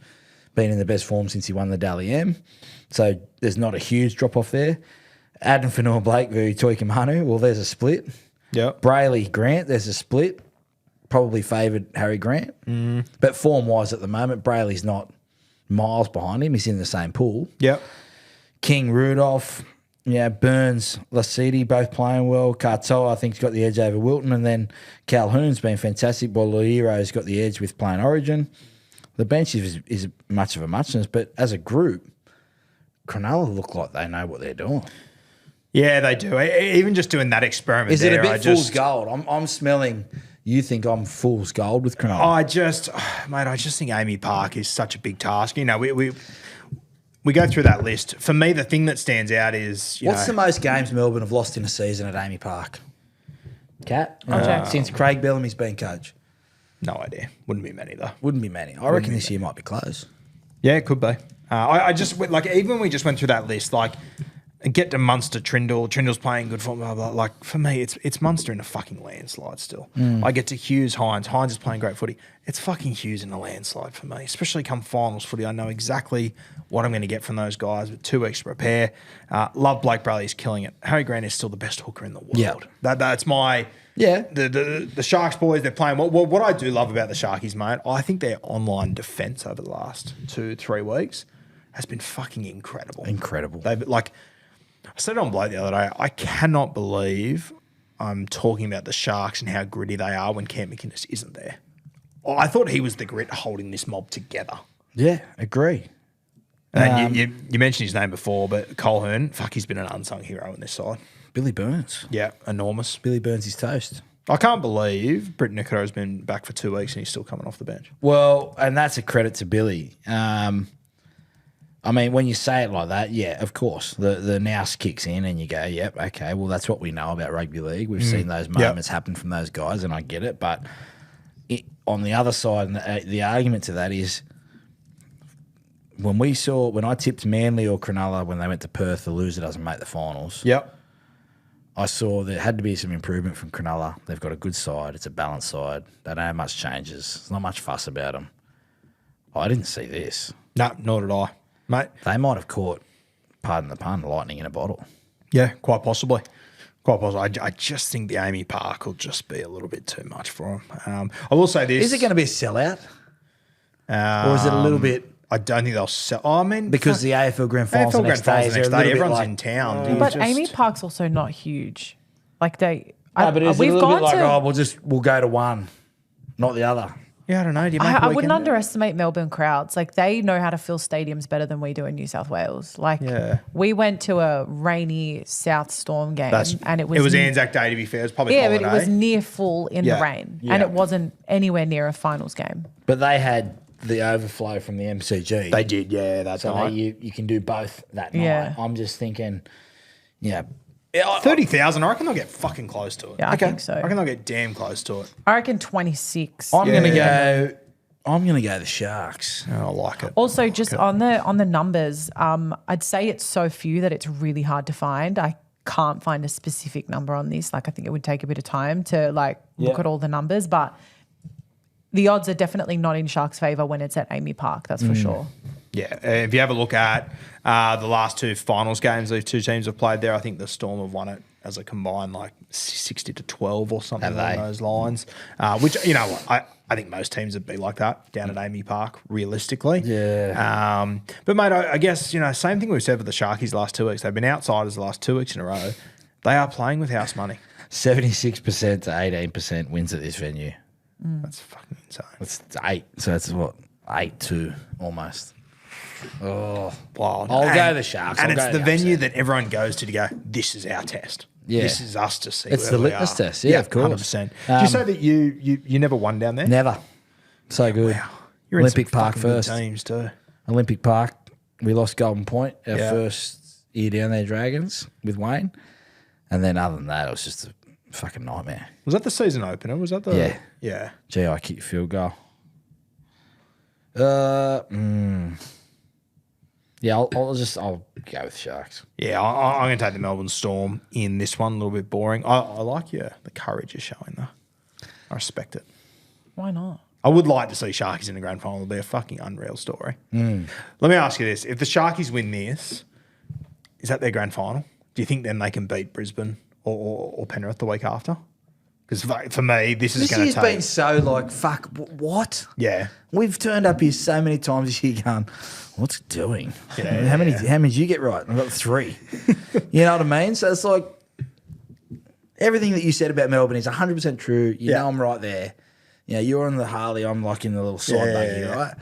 been in the best form since he won the Dally M. So there's not a huge drop-off there. Adam Fanua Blake v. Toy Manu. Well, there's a split.
Yep.
Brayley, Grant, there's a split. Probably favoured Harry Grant. But form-wise at the moment, Brayley's not miles behind him. He's in the same pool.
Yep.
King, Rudolph, Burns, Lasidi, both playing well. Katoa, I think, has got the edge over Wilton. And then Calhoun's been fantastic. Boliro's got the edge with playing Origin. The bench is much of a muchness. But as a group, Cronulla look like they know what they're doing.
Yeah, they do. Even just doing that experiment
Is
there,
it a bit fool's gold? I'm smelling... You think I'm fool's gold with Cronulla?
I just think Amy Park is such a big task. You know, we go through that list. For me, the thing that stands out is,
What's the most games Melbourne have lost in a season at Amy Park? Cat?
Jack.
Since Craig Bellamy's been coach?
No idea. Wouldn't be many, though.
Wouldn't be many. I reckon this year might be close.
Yeah, it could be. I just, like, even when we just went through that list, like, get to Munster, Trindle's playing good football. Blah, blah. Like, for me, it's Munster in a fucking landslide still. I get to Hughes, Hines is playing great footy. It's fucking Hughes in a landslide for me, especially come finals footy. I know exactly what I'm going to get from those guys with 2 weeks to prepare. Love Blake Bradley's killing it. Harry Grant is still the best hooker in the world.
Yeah.
That's my...
Yeah.
The Sharks boys, they're playing well. What I do love about the Sharkies, mate, I think their online defence over the last 2-3 weeks has been fucking incredible.
Incredible.
They've, like... I said it on Blake the other day, I cannot believe I'm talking about the Sharks and how gritty they are when Cam McInnes isn't there. I thought he was the grit holding this mob together.
Yeah, agree.
And you mentioned his name before, but Colehern, fuck, he's been an unsung hero on this side.
Billy Burns.
Yeah, enormous.
Billy Burns is toast.
I can't believe Britt Nikito has been back for 2 weeks and he's still coming off the bench.
Well, and that's a credit to Billy. I mean, when you say it like that, yeah, of course, the nous kicks in and you go, yep, okay, well, that's what we know about rugby league. We've seen those moments happen from those guys, and I get it. But on the other side, and the argument to that is when I tipped Manly or Cronulla when they went to Perth, the loser doesn't make the finals.
Yep.
I saw there had to be some improvement from Cronulla. They've got a good side. It's a balanced side. They don't have much changes. There's not much fuss about them. I didn't see this.
No, nor did I. Mate,
they might have caught, pardon the pun, lightning in a bottle.
Yeah, quite possibly. Quite possibly. I just think the Amy Park will just be a little bit too much for him. I will say this.
Is it going to be a sellout? Or is it a little bit...
I don't think they'll sell. I mean...
Because the AFL Grand Finals the next day.
Everyone's in town.
But Amy Park's also not huge. Like they...
No, but is it a little bit like, we'll go to one, not the other?
Yeah, I don't know. Do you
I wouldn't underestimate Melbourne crowds. Like, they know how to fill stadiums better than we do in New South Wales. Like, we went to a rainy South Storm game, and it was
Anzac Day, to be fair. It was probably
but it was near full in the rain,
Yeah.
and it wasn't anywhere near a finals game.
But they had the overflow from the MCG.
They did, yeah. That's
so
right.
You can do both that night.
Yeah.
I'm just thinking,
30,000, I reckon they'll get fucking close to it.
Yeah, I think so.
I reckon they'll get damn close to it.
I reckon 26.
I'm gonna go the Sharks.
I like it.
Also, just on the numbers, I'd say it's so few that it's really hard to find. I can't find a specific number on this. Like, I think it would take a bit of time to look at all the numbers, but the odds are definitely not in Sharks' favour when it's at Amy Park. That's for sure.
Yeah, if you have a look at the last 2 finals games these 2 teams have played there, I think the Storm have won it as a combined 60-12 or something along those lines. Which, you know what, I think most teams would be like that down at Amy Park, realistically.
Yeah.
But, mate, I guess, same thing we've said with the Sharkies the last 2 weeks. They've been outsiders the last 2 weeks in a row. They are playing with house money.
76% to 18% wins at this venue.
That's fucking insane.
It's 8. So that's what? 8-2 almost. Oh,
wow.
I'll go the Sharks.
And it's the venue that everyone goes to go, this is our test.
Yeah.
This is us to see.
It's the litmus test. Yeah, of course.
100%. Did you say that you never won down there?
Never. So good.
Wow. You're
Olympic
in some
Park
fucking good
first.
teams too.
Olympic Park. We lost Golden Point our first year down there, Dragons, with Wayne. And then other than that, it was just a fucking nightmare.
Was that the season opener? Was that the...
Yeah.
Yeah.
Gee, I kicked a field goal. Yeah, I'll go with Sharks.
Yeah, I'm going to take the Melbourne Storm in this one. A little bit boring. I like the courage you're showing though. I respect it.
Why not?
I would like to see Sharkies in the grand final. It'll be a fucking unreal story. Let me ask you this. If the Sharkies win this, is that their grand final? Do you think then they can beat Brisbane or Penrith the week after? Because for me, this is
This
going to
year's
take.
been so like, fuck, what?
Yeah.
We've turned up here so many times this year going, what's it doing?
Yeah,
how many did you get right? I've got 3. You know what I mean? So it's like everything that you said about Melbourne is 100% true. You know I'm right there. You know, you're on the Harley, I'm like in the little side buggy, right?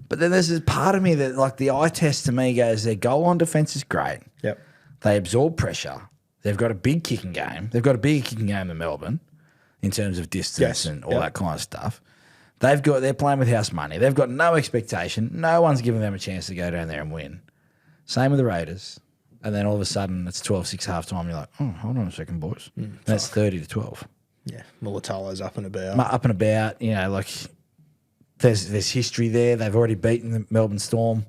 But then there's this part of me that like the eye test to me goes, their goal on defence is great.
Yep.
They absorb pressure. They've got a big kicking game. They've got a bigger kicking game than Melbourne in terms of distance and all that kind of stuff. They're playing with house money. They've got no expectation. No one's giving them a chance to go down there and win. Same with the Raiders. And then all of a sudden it's 12-6 half time. You're like, oh, hold on a second, boys. That's 30-12.
Yeah. Mulatalo's up and about.
Up and about, you know, like there's history there. They've already beaten the Melbourne Storm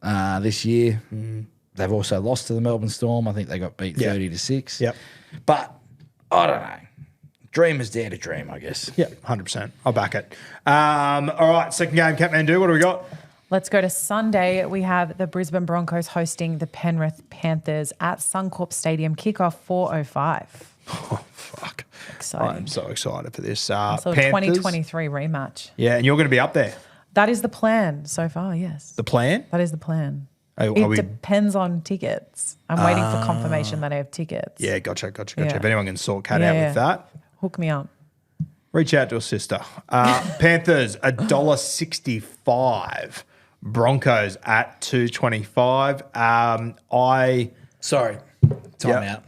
this year. They've also lost to the Melbourne Storm. I think they got beat 30-6.
Yep.
But I don't know. Dreamers dare to dream, I guess.
Yeah, 100%. I'll back it. All right, second game, Kathmandu. What do we got?
Let's go to Sunday. We have the Brisbane Broncos hosting the Penrith Panthers at Suncorp Stadium. Kickoff 4:05.
Oh, fuck.
Exciting.
I'm so excited for this.
So
Panthers.
2023 rematch.
Yeah, and you're going to be up there.
That is the plan so far, yes.
The plan?
That is the plan.
Are
It
we-
depends on tickets. I'm waiting for confirmation that I have tickets.
Yeah, gotcha.
Yeah.
If anyone can sort Cat
Yeah,
out
yeah.
with that,
Hook me up.
reach out to a sister. Panthers, $1.65. Broncos at $2.25.
Sorry. Time
Yep.
out.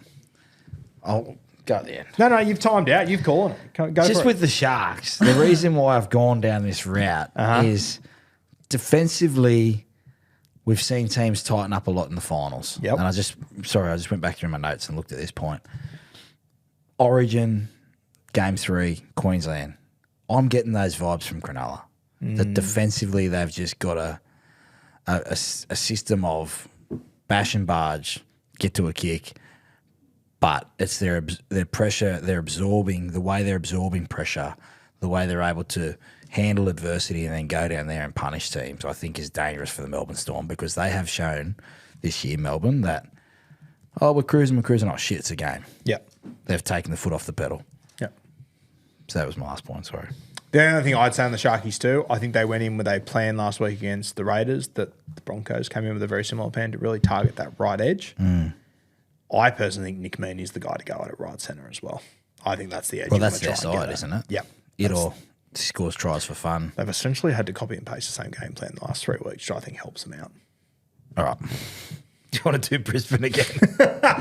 I'll go at the end.
No, you've timed out. You've called it. Go
Just
for
with
it.
the Sharks, the reason why I've gone down this route is defensively, we've seen teams tighten up a lot in the finals.
Yep.
And I just went back through my notes and looked at this point. Origin, Game 3, Queensland. I'm getting those vibes from Cronulla. That defensively, they've just got a system of bash and barge, get to a kick, but it's their pressure, they're absorbing, the way they're absorbing pressure, the way they're able to handle adversity and then go down there and punish teams, I think is dangerous for the Melbourne Storm because they have shown this year, Melbourne, that, we're cruising. Oh, shit, it's a game.
Yep.
They've taken the foot off the pedal.
Yep.
So that was my last point, sorry.
The only thing I'd say on the Sharkies too, I think they went in with a plan last week against the Raiders that the Broncos came in with a very similar plan to really target that right edge. I personally think Nick Meaney is the guy to go at right centre as well. I think that's the edge.
Well,
you
that's
wanna
their
try and get
side,
at.
isn't it?
Yep.
It all scores tries for fun.
They've essentially had to copy and paste the same game plan the last 3 weeks, which I think helps them out.
All right. Do you want to do Brisbane again?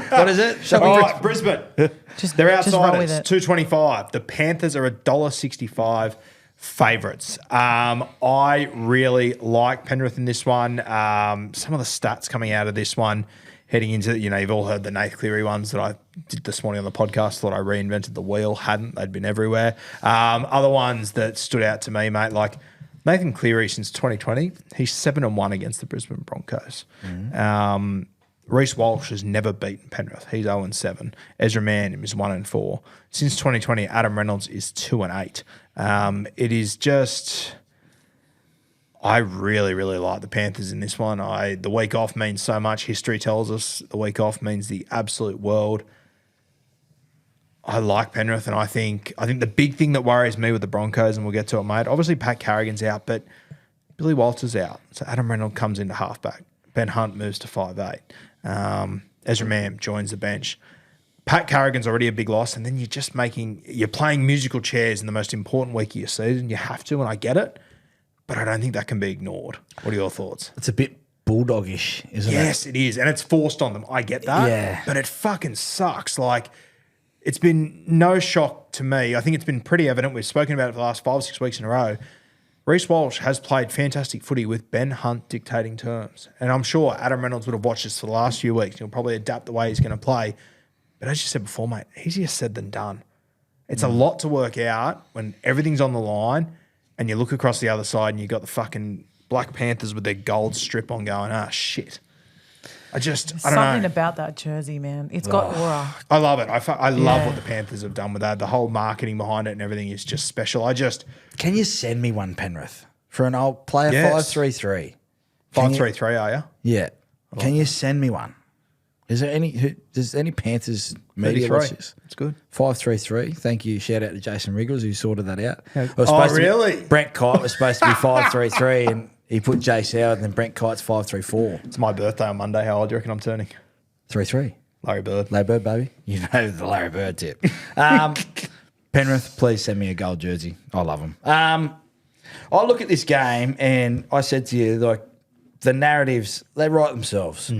What is it?
All right, Brisbane. They're
Just roll
outsiders.
with it.
$2.25. The Panthers are $1.65 favourites. I really like Penrith in this one. Some of the stats coming out of this one, heading into, you've all heard the Nath Cleary ones that I did this morning on the podcast. Thought I reinvented the wheel. Hadn't. They'd been everywhere. Other ones that stood out to me, mate, like Nathan Cleary since 2020, he's 7-1 against the Brisbane Broncos. Reese Walsh has never beaten Penrith. He's 0-7. Ezra Mann is 1-4. Since 2020, Adam Reynolds is 2-8. It is just, I really, really like the Panthers in this one. The week off means so much. History tells us the week off means the absolute world. I like Penrith, and I think the big thing that worries me with the Broncos, and we'll get to it, mate. Obviously, Pat Carrigan's out, but Billy Walters out, so Adam Reynolds comes into halfback. Ben Hunt moves to 5'8". Ezra Mann joins the bench. Pat Carrigan's already a big loss, and then you're playing musical chairs in the most important week of your season. You have to, and I get it, but I don't think that can be ignored. What are your thoughts?
It's a bit bulldogish, isn't it?
Yes, it is, and it's forced on them. I get that,
Yeah.
but it fucking sucks. Like, it's been no shock to me. I think it's been pretty evident. We've spoken about it for the last 5 or 6 weeks in a row. Reese Walsh has played fantastic footy with Ben Hunt dictating terms. And I'm sure Adam Reynolds would have watched this for the last few weeks. He'll probably adapt the way he's going to play. But as you said before, mate, easier said than done. It's a lot to work out when everything's on the line and you look across the other side and you've got the fucking Black Panthers with their gold strip on going, shit. I don't
Something
know.
about that jersey, man. It's got aura.
I love it. I love what the Panthers have done with that. The whole marketing behind it and everything is just special.
Can you send me one, Penrith, for an old player?
Yes.
5-3-3.
5-3-3, are you?
Yeah. Can you send me one? Is there any? Does any Panthers media watch this?
It's good.
533. Thank you. Shout out to Jason Wriggles who sorted that out.
Really?
Brent Kite was supposed to be 533, and he put Jay Soward, and then Brent Kite's 534.
It's my birthday on Monday. How old do you reckon I'm turning?
3-3.
Larry Bird.
Larry Bird, baby. You know the Larry Bird tip. Penrith, please send me a gold jersey. I love them. I look at this game and I said to you, like, the narratives, they write themselves.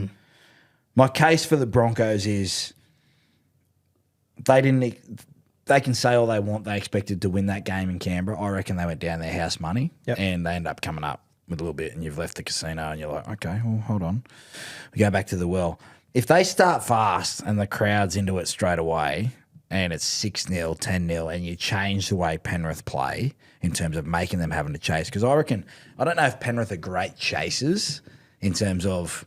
My case for the Broncos is they can say all they want. They expected to win that game in Canberra. I reckon they went down their house money and they end up coming up with a little bit, and you've left the casino and you're like, okay, well, hold on. We go back to the well. If they start fast and the crowd's into it straight away and it's 6-0, 10-0, and you change the way Penrith play in terms of making them having to chase, because I reckon, I don't know if Penrith are great chasers in terms of,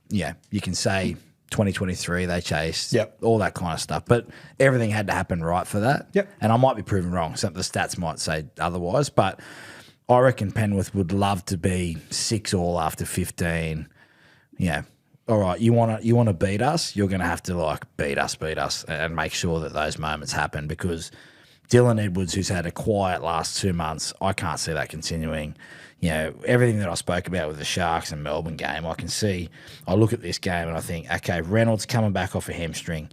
yeah, you can say 2023 they chased, all that kind of stuff, but everything had to happen right for that. And I might be proven wrong. Some of the stats might say otherwise, but I reckon Penrith would love to be 6-all after 15. Yeah. All right, you want to beat us, you're going to have to like beat us and make sure that those moments happen, because Dylan Edwards, who's had a quiet last 2 months, I can't see that continuing. You know, everything that I spoke about with the Sharks and Melbourne game, I can see. I look at this game and I think, okay, Reynolds coming back off a hamstring.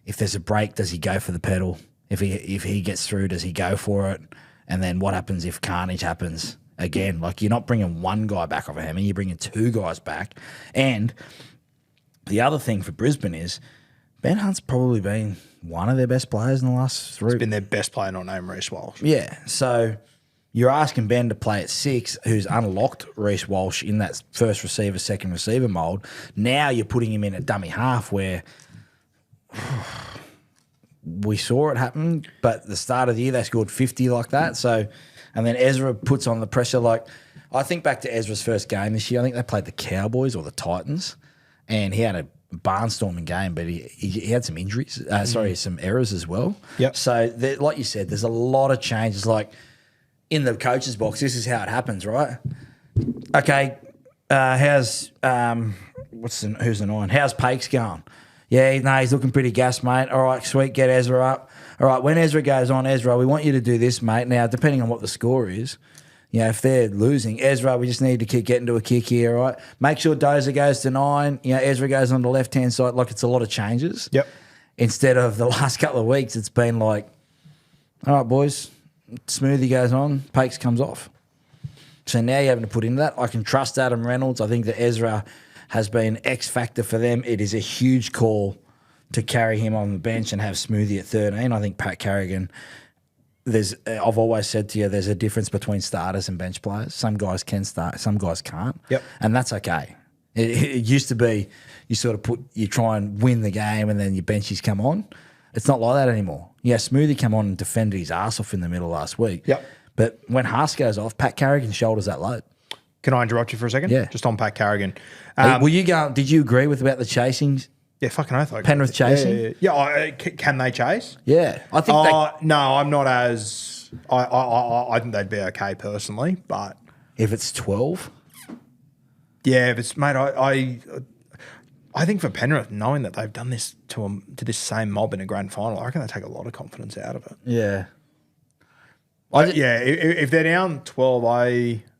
If there's a break, does he go for the pedal? If he gets through, does he go for it? And then what happens if carnage happens again? Like, you're not bringing one guy back off a hammer, you're bringing two guys back. And the other thing for Brisbane is Ben Hunt's probably been one of their best players in the last 3.
He's been their best player, not named Reese Walsh.
Yeah, so you're asking Ben to play at 6, who's unlocked Reese Walsh in that first receiver, second receiver mould. Now you're putting him in at dummy half where we saw it happen, but at the start of the year they scored 50 like that. So, and then Ezra puts on the pressure. Like, I think back to Ezra's first game this year. I think they played the Cowboys or the Titans, and he had a barnstorming game, but he had some injuries. Some errors as well. So, like you said, there's a lot of changes. Like in the coach's box, this is how it happens, right? Okay, who's annoying? How's Pakes going? Yeah, no, he's looking pretty gassed, mate. All right, sweet, get Ezra up. All right, when Ezra goes on, Ezra, we want you to do this, mate. Now, depending on what the score is, you know, if they're losing, Ezra, we just need to keep getting to a kick here, all right? Make sure Dozer goes to 9. You know, Ezra goes on the left-hand side. Like, it's a lot of changes. Instead of the last couple of weeks, it's been like, all right, boys, Smoothie goes on, Pakes comes off. So now you're having to put in that. I can trust Adam Reynolds. I think that Ezra has been X factor for them. It is a huge call to carry him on the bench and have Smoothie at 13. I think Pat Carrigan, I've always said to you, there's a difference between starters and bench players. Some guys can start, some guys can't. And that's okay. It used to be you try and win the game and then your benchies come on. It's not like that anymore. Yeah, Smoothie come on and defended his ass off in the middle last week. But when Haas goes off, Pat Carrigan shoulders that load.
Can I interrupt you for a second?
Yeah.
Just on Pat Carrigan.
Did you agree with about the chasing?
Yeah, fucking oath.
Penrith chasing?
Can they chase?
Yeah. I think
no, I'm not as... I think they'd be okay personally, but...
If it's 12?
Yeah, if it's... Mate, I think for Penrith, knowing that they've done this to this same mob in a grand final, I reckon they take a lot of confidence out of it.
Yeah.
If they're down 12,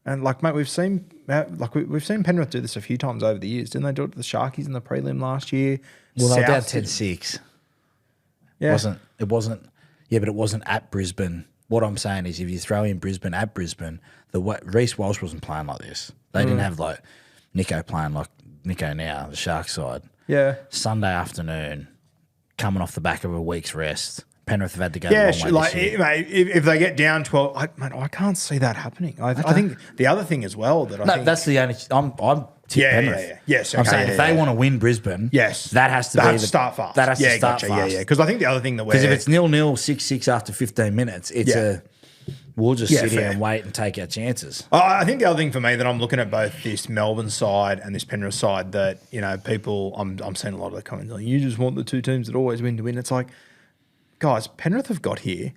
mate, we've seen Penrith do this a few times over the years. Didn't they do it to the Sharkies in the prelim last year?
Well, they were down 10-6.
Yeah.
It wasn't. Yeah, but it wasn't at Brisbane. What I'm saying is, if you throw in Brisbane at Brisbane, Reese Walsh wasn't playing like this. They didn't have like Nico playing like Nico now, the Sharks side.
Yeah.
Sunday afternoon, coming off the back of a week's rest. Penrith have had to go the long way this year.
Mate, if they get down 12, I can't see that happening. I think the other thing as well that I think...
that's the only... I'm tip Penrith.
Yes,
I'm saying if they want to win Brisbane, that has to
start fast.
That has to start fast.
Yeah. Because I think the other thing that
because if it's 0-0, 6-6 after 15 minutes, we'll just sit here and wait and take our chances.
I think the other thing for me that I'm looking at both this Melbourne side and this Penrith side that, you know, people... I'm seeing a lot of the comments like, you just want the two teams that always win to win. It's like... Guys, Penrith have got here.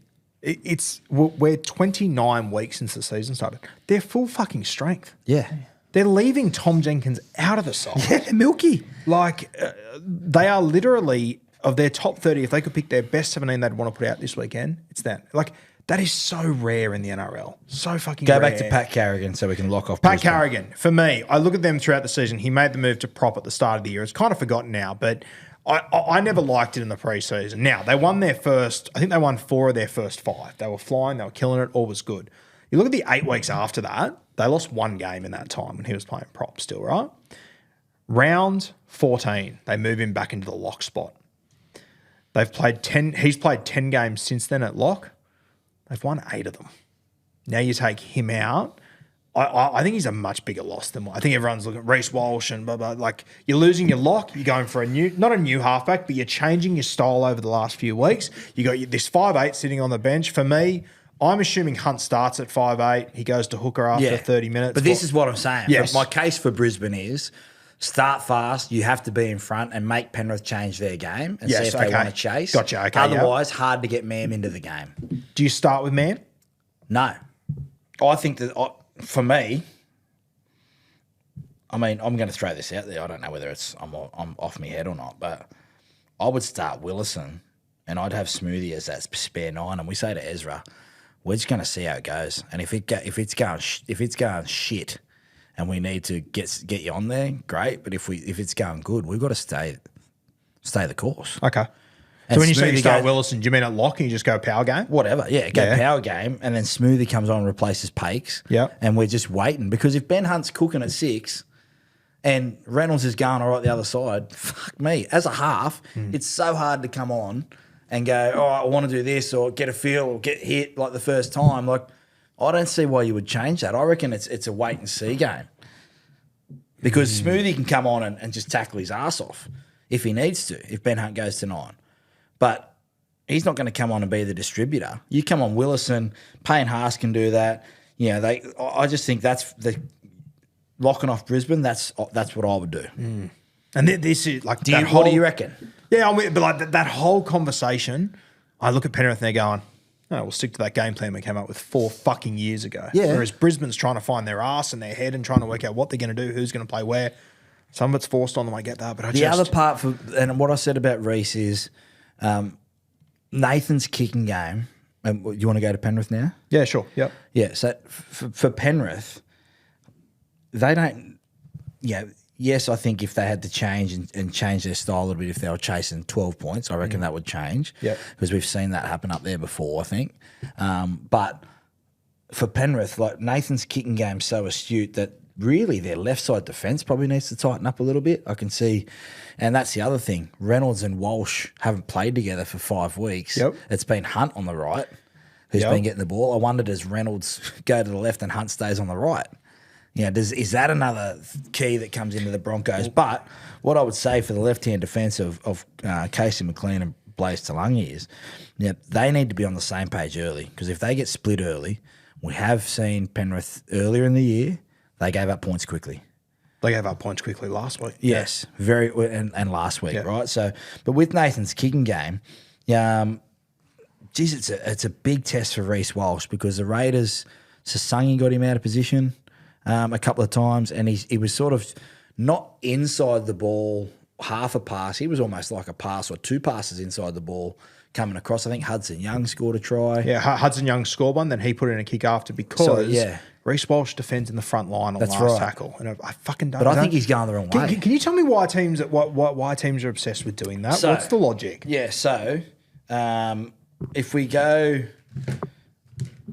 We're 29 weeks since the season started. They're full fucking strength.
Yeah.
They're leaving Tom Jenkins out of the side.
Yeah, they're milky.
Like, they are literally, of their top 30, if they could pick their best 17 they'd want to put out this weekend, it's that. Like, that is so rare in the NRL. So fucking
Go
rare.
back to Pat Carrigan so we can lock off
Pat
Brisbane.
Carrigan, for me, I look at them throughout the season. He made the move to prop at the start of the year. It's kind of forgotten now, but I never liked it in the preseason. Now, they won their first, I think they won 4 of their first 5. They were flying, they were killing it, all was good. You look at the 8 weeks after that, they lost 1 game in that time when he was playing prop still, right? Round 14, they move him back into the lock spot. He's played 10 games since then at lock. They've won 8 of them. Now you take him out. I think he's a much bigger loss than what I think everyone's looking at Reese Walsh and blah, blah. Like, you're losing your lock. You're going for not a new halfback, but you're changing your style over the last few weeks. You got this 5'8" sitting on the bench. For me, I'm assuming Hunt starts at 5'8". He goes to hooker after 30 minutes.
But this is what I'm saying.
Yes.
My case for Brisbane is start fast. You have to be in front and make Penrith change their game and see if they want to chase.
Gotcha. Okay.
Otherwise, hard to get Mam into the game.
Do you start with Mam?
No. I think that for me, I mean, I'm going to throw this out there. I don't know whether I'm off my head or not, but I would start Willison and I'd have Smoothie as that spare 9. And we say to Ezra, we're just going to see how it goes. And if it's going shit, and we need to get you on there, great. But if it's going good, we've got to stay the course.
Okay.
And
So when you say you
Smoothie
start
goes-
Willison, do you mean at lock and you just go power game?
Whatever, yeah, power game, and then Smoothie comes on and replaces Pakes.
Yep.
And we're just waiting because if Ben Hunt's cooking at 6 and Reynolds is going all right the other side, fuck me. As a half, it's so hard to come on and go, oh, I want to do this or get a feel or get hit like the first time. Like, I don't see why you would change that. I reckon it's a wait and see game. Because Smoothie can come on and just tackle his ass off if he needs to, if Ben Hunt goes to 9. But he's not going to come on and be the distributor. You come on Willison, Payne Haas can do that. You know, I just think that's the locking off Brisbane. That's what I would do.
And this is like
What do you reckon?
Yeah, but like that whole conversation, I look at Penrith and they're going, oh, we'll stick to that game plan we came up with 4 fucking years ago.
Yeah.
Whereas Brisbane's trying to find their ass and their head and trying to work out what they're going to do, who's going to play where. Some of it's forced on them, I get that. But
The other part, and what I said about Reese is Nathan's kicking game. You want to go to Penrith now?
Yeah, sure. Yep.
Yeah, so for Penrith, they don't, yes, I think if they had to change and change their style a little bit, if they were chasing 12 points, I reckon that would change.
Yep.
Because we've seen that happen up there before, I think. But for Penrith, like Nathan's kicking game's so astute that really their left side defence probably needs to tighten up a little bit. I can see, and that's the other thing. Reynolds and Walsh haven't played together for 5 weeks.
Yep.
It's been Hunt on the right who's been getting the ball. I wonder, does Reynolds go to the left and Hunt stays on the right? You know, is that another key that comes into the Broncos? But what I would say for the left-hand defence of Casey McLean and Blaze Talangi is, they need to be on the same page early, because if they get split early, we have seen Penrith earlier in the year, they gave up points quickly.
They gave up points quickly last week.
Yes, and last week,
Yeah.
right? So, but with Nathan's kicking game, it's a big test for Reese Walsh, because the Raiders, Sasangi got him out of position a couple of times, and he was sort of not inside the ball half a pass. He was almost like a pass or 2 passes inside the ball coming across. I think Hudson Young scored a try.
Yeah, Hudson Young scored one, then he put in a kick after because
yeah.
Reese Walsh defends in the front line on
That's
last
right.
tackle. And I fucking don't
But I
know.
think he's going the wrong way.
Can you tell me why teams are obsessed with doing that?
So-
What's the logic?
Yeah, so if we go,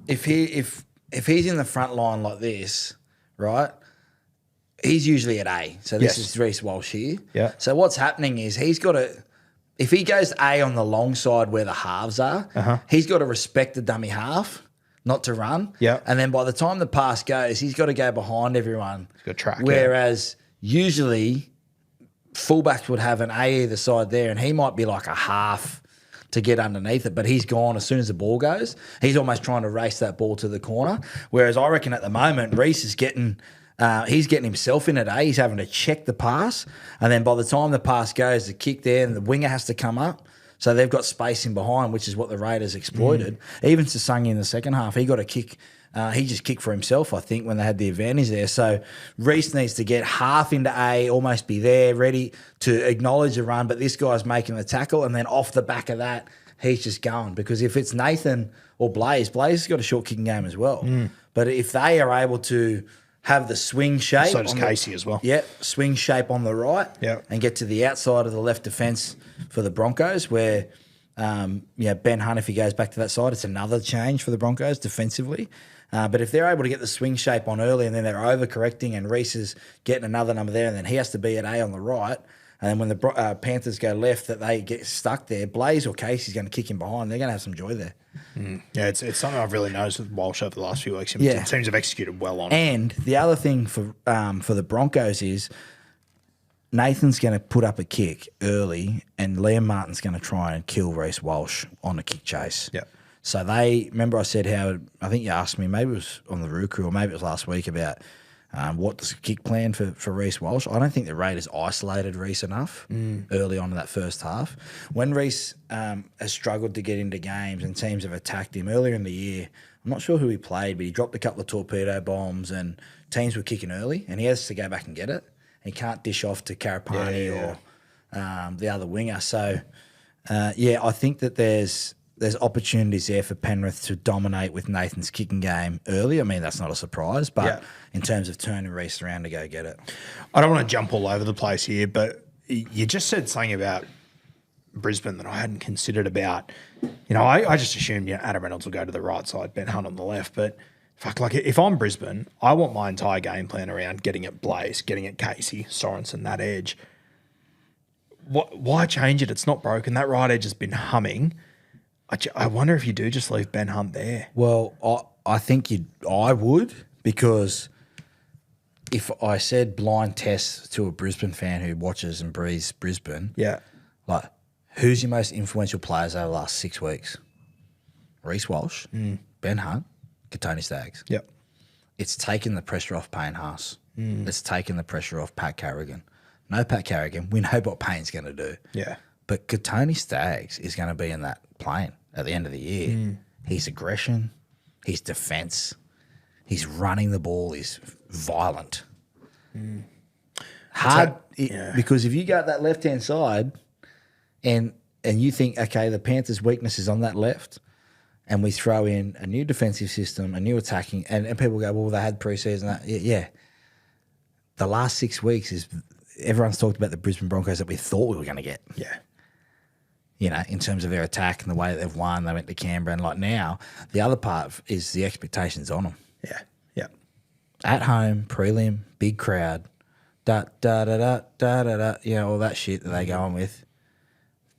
if he's in the front line like this, right? He's usually at A. So this
Yes.
is Reese Walsh here.
Yeah.
So what's happening is he's got to, if he goes A on the long side where the halves are, he's got to respect the dummy half, not to run.
Yeah.
And then by the time the pass goes, he's got to go behind everyone. He's
got to track,
Whereas usually fullbacks would have an A either side there, and he might be like a half to get underneath it, but he's gone as soon as the ball goes. He's almost trying to race that ball to the corner. Whereas I reckon at the moment, Reese is getting himself in at A. He's having to check the pass, and then by the time the pass goes, the kick there, and the winger has to come up. So they've got space in behind, which is what the Raiders exploited. Even Sasangi in the second half, he got a kick He just kicked for himself, I think, when they had the advantage there. So Reese needs to get half into A, almost be there, ready to acknowledge the run, but this guy's making the tackle, and then off the back of that, he's just going. Because if it's Nathan or Blaze has got a short kicking game as well. But if they are able to have the swing shape.
So does Casey as well.
Yeah, swing shape on the right
Yep.
and get to the outside of the left defence for the Broncos where, Ben Hunt, if he goes back to that side, it's another change for the Broncos defensively. But if they're able to get the swing shape on early and then they're overcorrecting and Reese is getting another number there and then he has to be at A on the right, and then when the Panthers go left that they get stuck there, Blaze or Casey's going to kick him behind. They're going to have some joy there.
Yeah, it's something I've really noticed with Walsh over the last few weeks.
Yeah.
It seems to have executed well on it.
And the other thing for the Broncos is Nathan's going to put up a kick early and Liam Martin's going to try and kill Reese Walsh on a kick chase.
Yeah.
So remember I said how, I think you asked me, maybe it was on the Roo Crew or maybe it was last week about what's the kick plan for Reese Walsh. I don't think the Raiders isolated Reese enough early on in that first half. When Reese has struggled to get into games and teams have attacked him earlier in the year, I'm not sure who he played, but he dropped a couple of torpedo bombs and teams were kicking early and he has to go back and get it. He can't dish off to Karapani or the other winger. So, I think that there's opportunities there for Penrith to dominate with Nathan's kicking game early. I mean, that's not a surprise, but in terms of turning Reese around to go get it.
I don't want to jump all over the place here, but you just said something about Brisbane that I hadn't considered about. I just assumed Adam Reynolds will go to the right side, Ben Hunt on the left, but if I'm Brisbane, I want my entire game plan around getting at Blaze, getting at Casey, Sorensen, that edge. Why change it? It's not broken. That right edge has been humming. I wonder if you do just leave Ben Hunt there.
Well, I think I would, because if I said blind test to a Brisbane fan who watches and breathes Brisbane, like who's your most influential players over the last 6 weeks? Reese Walsh, Ben Hunt, Katoni Staggs.
Yep.
It's taken the pressure off Payne Haas. It's taken the pressure off Pat Carrigan. No Pat Carrigan. We know what Payne's going to do.
Yeah.
But Katoni Staggs is going to be in that plane at the end of the year. His aggression, his defence, he's running the ball, he's violent. Hard, because if you go at that left-hand side and you think, okay, the Panthers' weakness is on that left, and we throw in a new defensive system, a new attacking, and people go, well, they had preseason. Yeah. The last 6 weeks is everyone's talked about the Brisbane Broncos that we thought we were going to get.
Yeah.
In terms of their attack and the way that they've won, they went to Canberra, and like now, the other part is the expectations on them.
Yeah. Yeah.
At home, prelim, big crowd, all that shit that they go on with.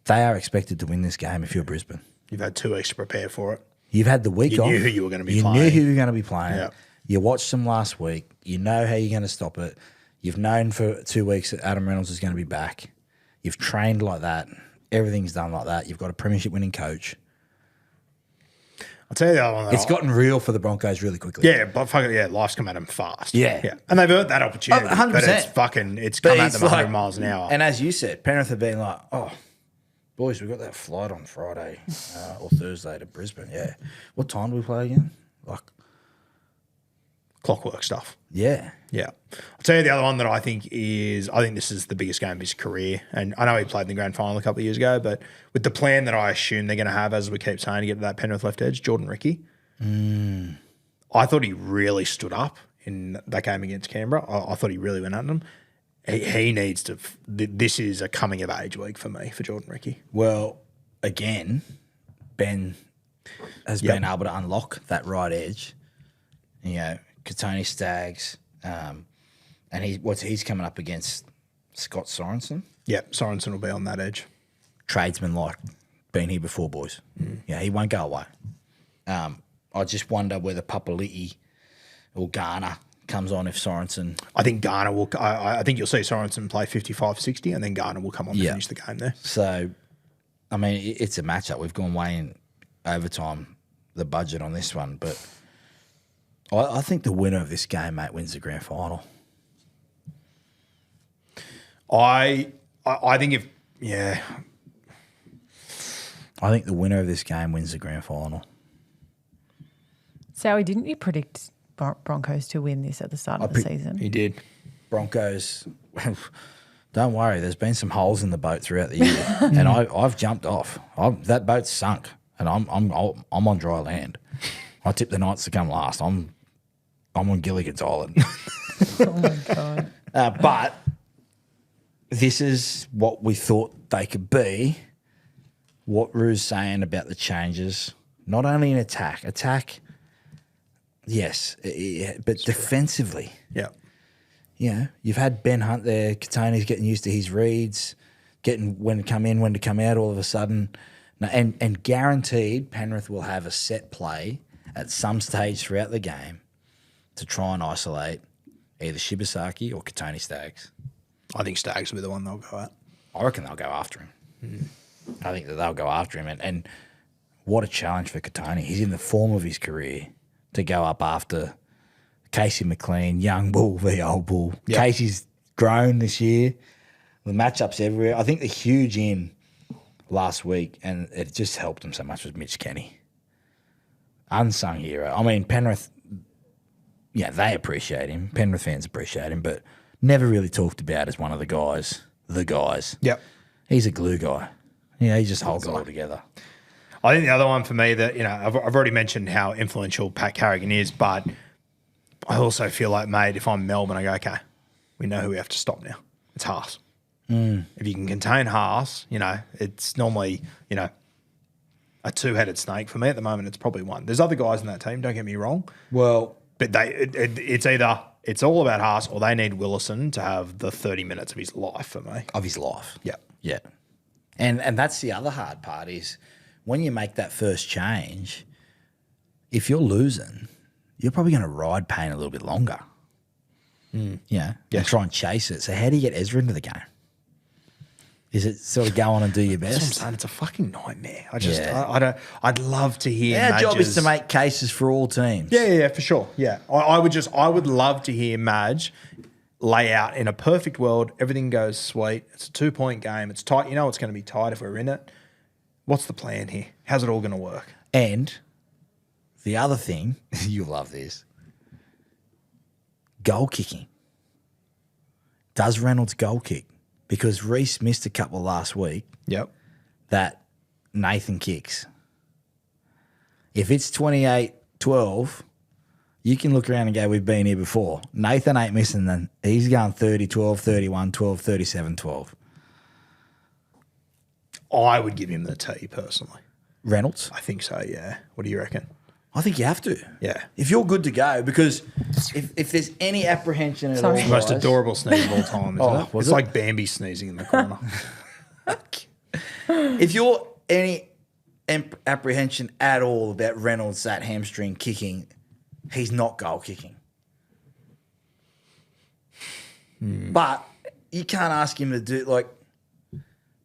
They are expected to win this game if you're Brisbane.
You've had 2 weeks to prepare for it.
You've had the week off.
You knew who you were going to be
playing. You knew who you were going to be playing.
Yeah.
You watched them last week. You know how you're going to stop it. You've known for 2 weeks that Adam Reynolds is going to be back. You've trained like that. Everything's done like that. You've got a premiership winning coach.
I'll tell you the other one.
It's gotten real for the Broncos really quickly.
Yeah, but life's come at them fast.
Yeah.
And they've earned that opportunity.
100%.
But it's come at them 100 miles an hour.
And as you said, Penrith have been like, oh, boys, we've got that flight on Friday or Thursday to Brisbane. Yeah. What time do we play again? Like,
clockwork stuff.
Yeah.
Yeah. I'll tell you the other one that I think this is the biggest game of his career. And I know he played in the grand final a couple of years ago, but with the plan that I assume they're going to have, as we keep saying, to get to that Penrith left edge, Jordan Ricky. I thought he really stood up in that game against Canberra. I thought he really went at them. He needs to. This is a coming of age week for me for Jordan Ricky.
Well, again, Ben has been able to unlock that right edge. Katoni Staggs, and he's coming up against Scott Sorensen.
Yep, Sorensen will be on that edge.
Tradesman like, been here before, boys. Yeah, he won't go away. I just wonder whether Papali'i or Garner comes on if Sorensen.
I think Garner will. I think you'll see Sorensen play 55-60, and then Garner will come on to finish the game there.
So, I mean, it's a matchup. We've gone way in overtime, the budget on this one, but I think the winner of this game, mate, wins the grand final.
I think I
think the winner of this game wins the grand final.
Sowie, didn't you predict Broncos to win this at the start of the season?
He did.
Broncos, don't worry, there's been some holes in the boat throughout the year, and I've jumped off. That boat's sunk, and I'm on dry land. I tipped the Knights to come last. I'm on Gilligan's Island.
Oh my God.
But this is what we thought they could be. What Rue's saying about the changes, not only in attack, yes, but defensively.
Yeah.
You know, you've had Ben Hunt there. Katoni's getting used to his reads, getting when to come in, when to come out all of a sudden. And guaranteed Penrith will have a set play at some stage throughout the game to try and isolate either Shibasaki or Katoni Staggs.
I think Staggs will be the one they'll go at.
I reckon they'll go after him. I think that they'll go after him. And what a challenge for Katoni. He's in the form of his career to go up after Casey McLean, young bull v old bull.
Yep.
Casey's grown this year. The matchups everywhere. I think the huge in last week, and it just helped him so much, was Mitch Kenny. Unsung hero. I mean, Penrith, yeah, they appreciate him. Penrith fans appreciate him, but never really talked about as one of the guys.
Yep.
He's a glue guy. Yeah, he just holds it all together.
I think the other one for me that, I've already mentioned how influential Pat Carrigan is, but I also feel like, mate, if I'm Melbourne, I go, okay, we know who we have to stop now. It's Haas. If you can contain Haas, it's normally, a two-headed snake. For me at the moment, it's probably one. There's other guys in that team, don't get me wrong.
Well,
But it's either it's all about Haas or they need Willison to have the 30 minutes of his life for me.
of his life.
Yeah.
Yeah. And that's the other hard part is when you make that first change, if you're losing, you're probably going to ride pain a little bit longer. Yeah. And try and chase it. So how do you get Ezra into the game? Is it sort of go on and do your
That's what I'm
best?
saying. It's a fucking nightmare. I
Yeah.
I'd love to hear
Our job is
Madge's-
to make cases for all teams.
Yeah, for sure. Yeah. I would love to hear Madge lay out in a perfect world. Everything goes sweet. It's a 2-point game. It's tight. You know it's going to be tight if we're in it. What's the plan here? How's it all going to work?
And the other thing, you'll love this, goal kicking. Does Reynolds goal kick? Because Reese missed a couple last week
Yep.
that Nathan kicks. If it's 28-12, you can look around and go, we've been here before. Nathan ain't missing then. He's going 30-12, 31-12, 37-12.
I would give him the T personally.
Reynolds?
I think so, yeah. What do you reckon?
I think you have to.
Yeah.
If you're good to go, because if there's any apprehension at
Sorry.
all,
Most
guys-
adorable sneeze of all time, isn't
Oh,
it?
was
It's
it?
like Bambi sneezing in the corner.
If you're any apprehension at all about Reynolds, that hamstring kicking, he's not goal kicking. But you can't ask him to do like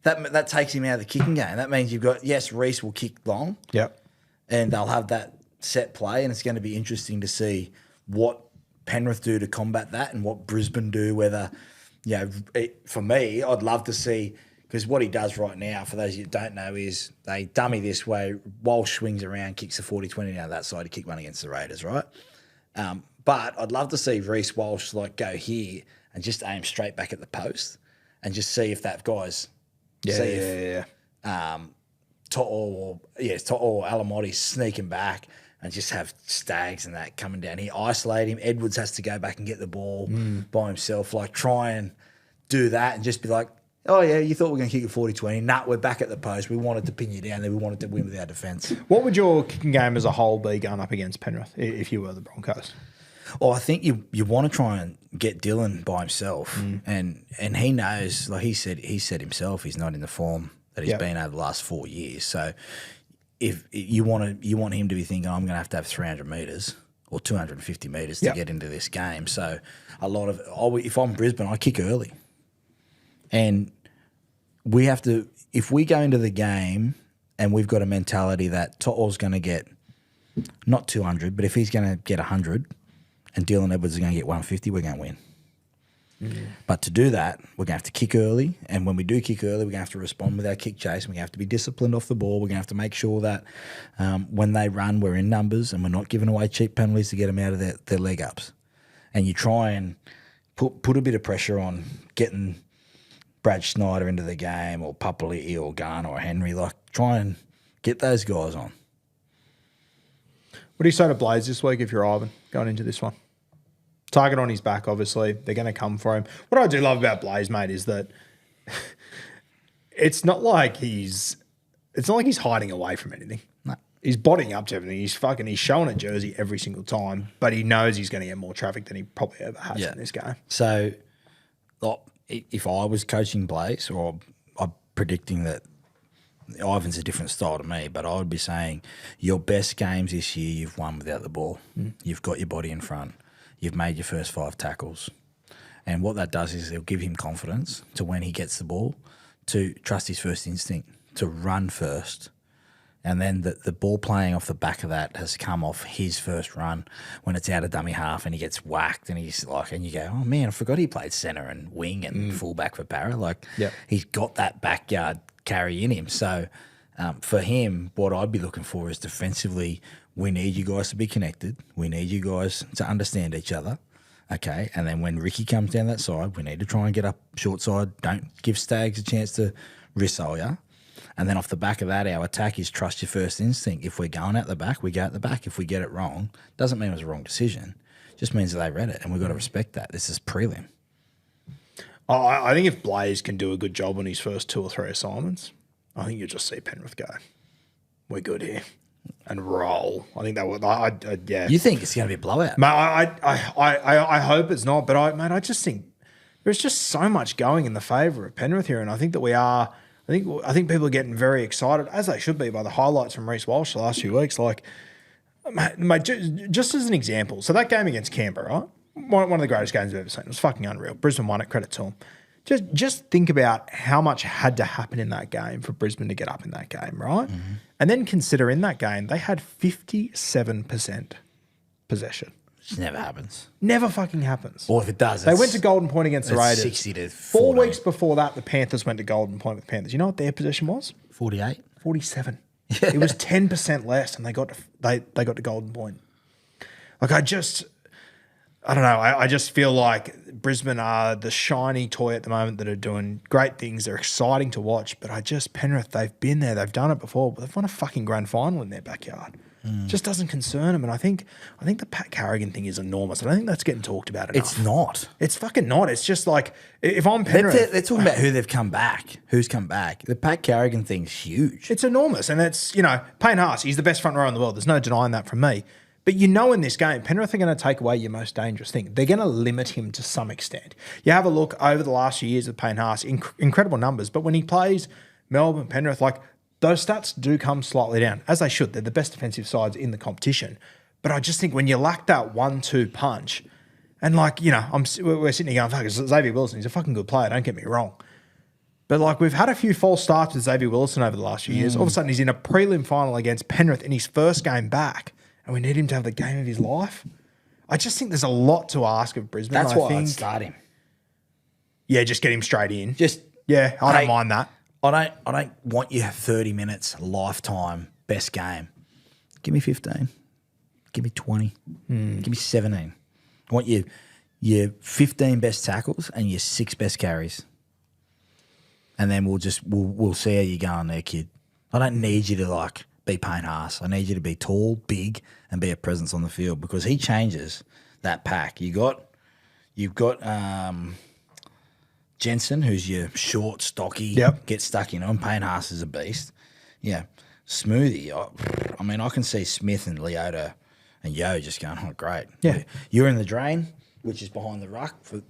that. That takes him out of the kicking game. That means you've got Reese will kick long,
Yep.
and they'll have that set play, and it's going to be interesting to see what Penrith do to combat that and what Brisbane do. Whether for me, I'd love to see. Because what he does right now, for those who don't know, is they dummy this way. Walsh swings around, kicks a 40-20 down that side. He kicked one against the Raiders, right? But I'd love to see Reese Walsh go here and just aim straight back at the post and just see if that guy's
Yeah.
To'o or Alamotti sneaking back and just have Staggs and that coming down here. Isolate him. Edwards has to go back and get the ball by himself. Try and do that and just be like, oh, yeah, you thought we were going to kick a 40-20. Nah, we're back at the post. We wanted to pin you down there. We wanted to win with our defence.
What would your kicking game as a whole be going up against Penrith if you were the Broncos?
Well, I think you want to try and get Dylan by himself, and he knows. He said himself, he's not in the form that he's been over the last 4 years. So, if you want him to be thinking, I'm going to have 300 metres or 250 metres to get into this game. So, if I'm Brisbane, I kick early, and we have to. If we go into the game and we've got a mentality that To'o's going to get not 200, but if he's going to get 100. And Dylan Edwards is going to get 150, we're going to win. But to do that, we're going to have to kick early. And when we do kick early, we're going to have to respond with our kick chase. We're going to have to be disciplined off the ball. We're going to have to make sure that when they run, we're in numbers and we're not giving away cheap penalties to get them out of their leg ups. And you try and put a bit of pressure on getting Brad Schneider into the game or Papali'i or Garner or Henry. Like, try and get those guys on.
What do you say to Blaze this week if you're Ivan going into this one? Target on his back, obviously. They're going to come for him. What I do love about Blaze, mate, is that it's not like he's hiding away from anything.
No.
He's bodying up to everything. He's showing a jersey every single time, but he knows he's going to get more traffic than he probably ever has in this game.
So, if I was coaching Blaze, or I'm predicting that Ivan's a different style to me, but I would be saying your best games this year you've won without the ball. You've got your body in front. You've made your first 5 tackles. And what that does is it'll give him confidence to when he gets the ball to trust his first instinct, to run first. And then the ball playing off the back of that has come off his first run when it's out of dummy half and he gets whacked and he's like, and you go, oh man, I forgot he played centre and wing and fullback for Para. Like, he's got that backyard carry in him. So for him, what I'd be looking for is defensively, we need you guys to be connected. We need you guys to understand each other. Okay. And then when Ricky comes down that side, we need to try and get up short side. Don't give Stags a chance to wrestle you. And then off the back of that, our attack is trust your first instinct. If we're going out the back, we go out the back. If we get it wrong, doesn't mean it was a wrong decision. Just means that they read it, and we've got to respect that. This is prelim.
I think if Blaze can do a good job on his first 2 or 3 assignments, I think you'll just see Penrith go, we're good here, and roll. I think that would, yeah.
You think it's going to be a blowout?
Mate, I hope it's not, but I just think there's just so much going in the favour of Penrith here, and I think that we are. I think people are getting very excited, as they should be, by the highlights from Reese Walsh the last few weeks. Like, mate, just as an example, so that game against Canberra, right? One of the greatest games I've ever seen. It was fucking unreal. Brisbane won it. Credit to them. Just think about how much had to happen in that game for Brisbane to get up in that game, right? Mm-hmm. And then consider in that game they had 57% possession.
Which never happens.
Never fucking happens.
Or if it does,
they went to Golden Point against the Raiders.
60 to
4 weeks before that, the Panthers went to Golden Point with the Panthers. You know what their possession was?
48.
47. Yeah. It was 10% less, and they got to Golden Point. Like I don't know. I just feel like Brisbane are the shiny toy at the moment that are doing great things. They're exciting to watch, but Penrith, they've been there, they've done it before, but they've won a fucking grand final in their backyard. Just doesn't concern them, and I think the Pat Carrigan thing is enormous. I don't think that's getting talked about enough.
It's not.
It's fucking not. It's just like if I'm Penrith,
they're talking about who they've come back, who's come back. The Pat Carrigan thing's huge.
It's enormous, and it's Payne Haas. He's the best front row in the world. There's no denying that from me. But in this game, Penrith are going to take away your most dangerous thing. They're going to limit him to some extent. You have a look over the last few years of Payne Haas, incredible numbers. But when he plays Melbourne, Penrith, like those stats do come slightly down, as they should. They're the best defensive sides in the competition. But I just think when you lack that 1-2 punch, and we're sitting here going, fuck, Xavier Wilson, he's a fucking good player, don't get me wrong. But like we've had a few false starts with Xavier Wilson over the last few years. All of a sudden he's in a prelim final against Penrith in his first game back. And we need him to have the game of his life. I just think there's a lot to ask of Brisbane.
That's why I'd start him.
Yeah, just get him straight in.
I
don't mind that.
I don't want you 30 minutes, lifetime, best game. Give me 15. Give me 20. Give me 17. I want your 15 best tackles and your 6 best carries. And then we'll see how you go on there, kid. I don't need you to be Payne Haas. I need you to be tall, big, and be a presence on the field because he changes that pack. You've got Jensen, who's your short, stocky, gets stuck in on. Payne Haas is a beast. Yeah. Smoothie. I can see Smith and Leota and Yo just going, oh, great.
Yeah.
You're in the drain, which is behind the ruck for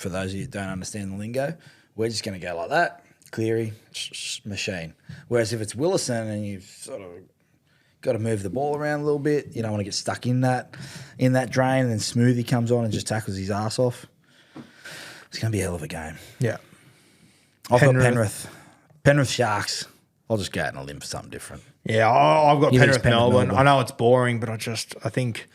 those of you that don't understand the lingo. We're just going to go like that. Cleary, machine. Whereas if it's Willison and you've sort of got to move the ball around a little bit, you don't want to get stuck in that drain, and then Smoothie comes on and just tackles his ass off. It's going to be a hell of a game.
Yeah.
I've got Penrith Sharks. I'll just go out on a limb for something different.
Yeah, I've got Penrith Melbourne. I know it's boring, but I think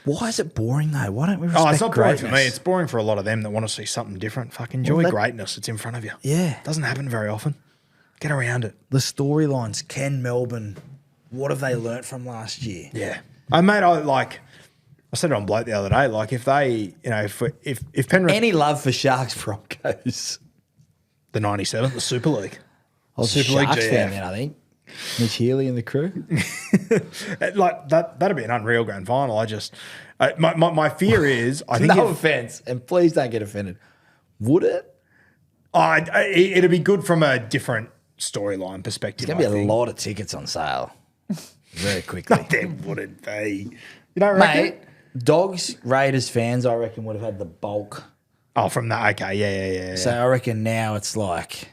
Why is it boring though? Why don't we
Oh,
respect
it's not boring
greatness?
for me. It's boring for a lot of them that want to see something different. Fuck, enjoy greatness. It's in front of you.
Yeah.
Doesn't happen very often. Get around it.
The storylines. Can Melbourne? What have they learnt from last year?
Yeah. Mate, I said it on Bloke the other day, like if they, if Penrith...
Any love for Sharks Broncos?
The 97, the Super League.
I was a
Super League
Sharks
GF.
fan then, I think. Mitch Healy and the crew.
Like that'd be an unreal grand final. My fear is, I think
No offense, and please don't get offended. Would it?
it'd be good from a different storyline perspective.
There's going to be a lot of tickets on sale very quickly.
There wouldn't be. You don't reckon?
Mate, Dogs, Raiders fans, I reckon, would have had the bulk.
Oh, from that. Okay, yeah.
So I reckon now it's like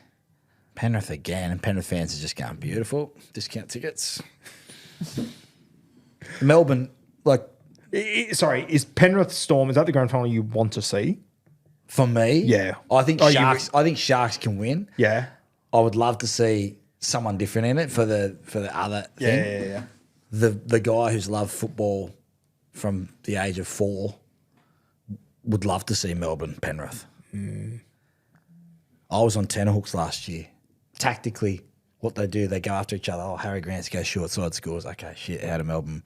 Penrith again, and Penrith fans are just going, beautiful, discount tickets. Melbourne, like,
Sorry, is Penrith Storm, is that the grand final you want to see?
for me,
Yeah.
I think
Oh,
Sharks. I think Sharks can win.
Yeah.
I would love to see someone different in it for the other thing.
Yeah.
The guy who's loved football from the age of 4 would love to see Melbourne Penrith. I was on tenterhooks last year. Tactically, what they do, they go after each other. Oh, Harry Grant's goes short side scores. Okay, shit, out of Melbourne.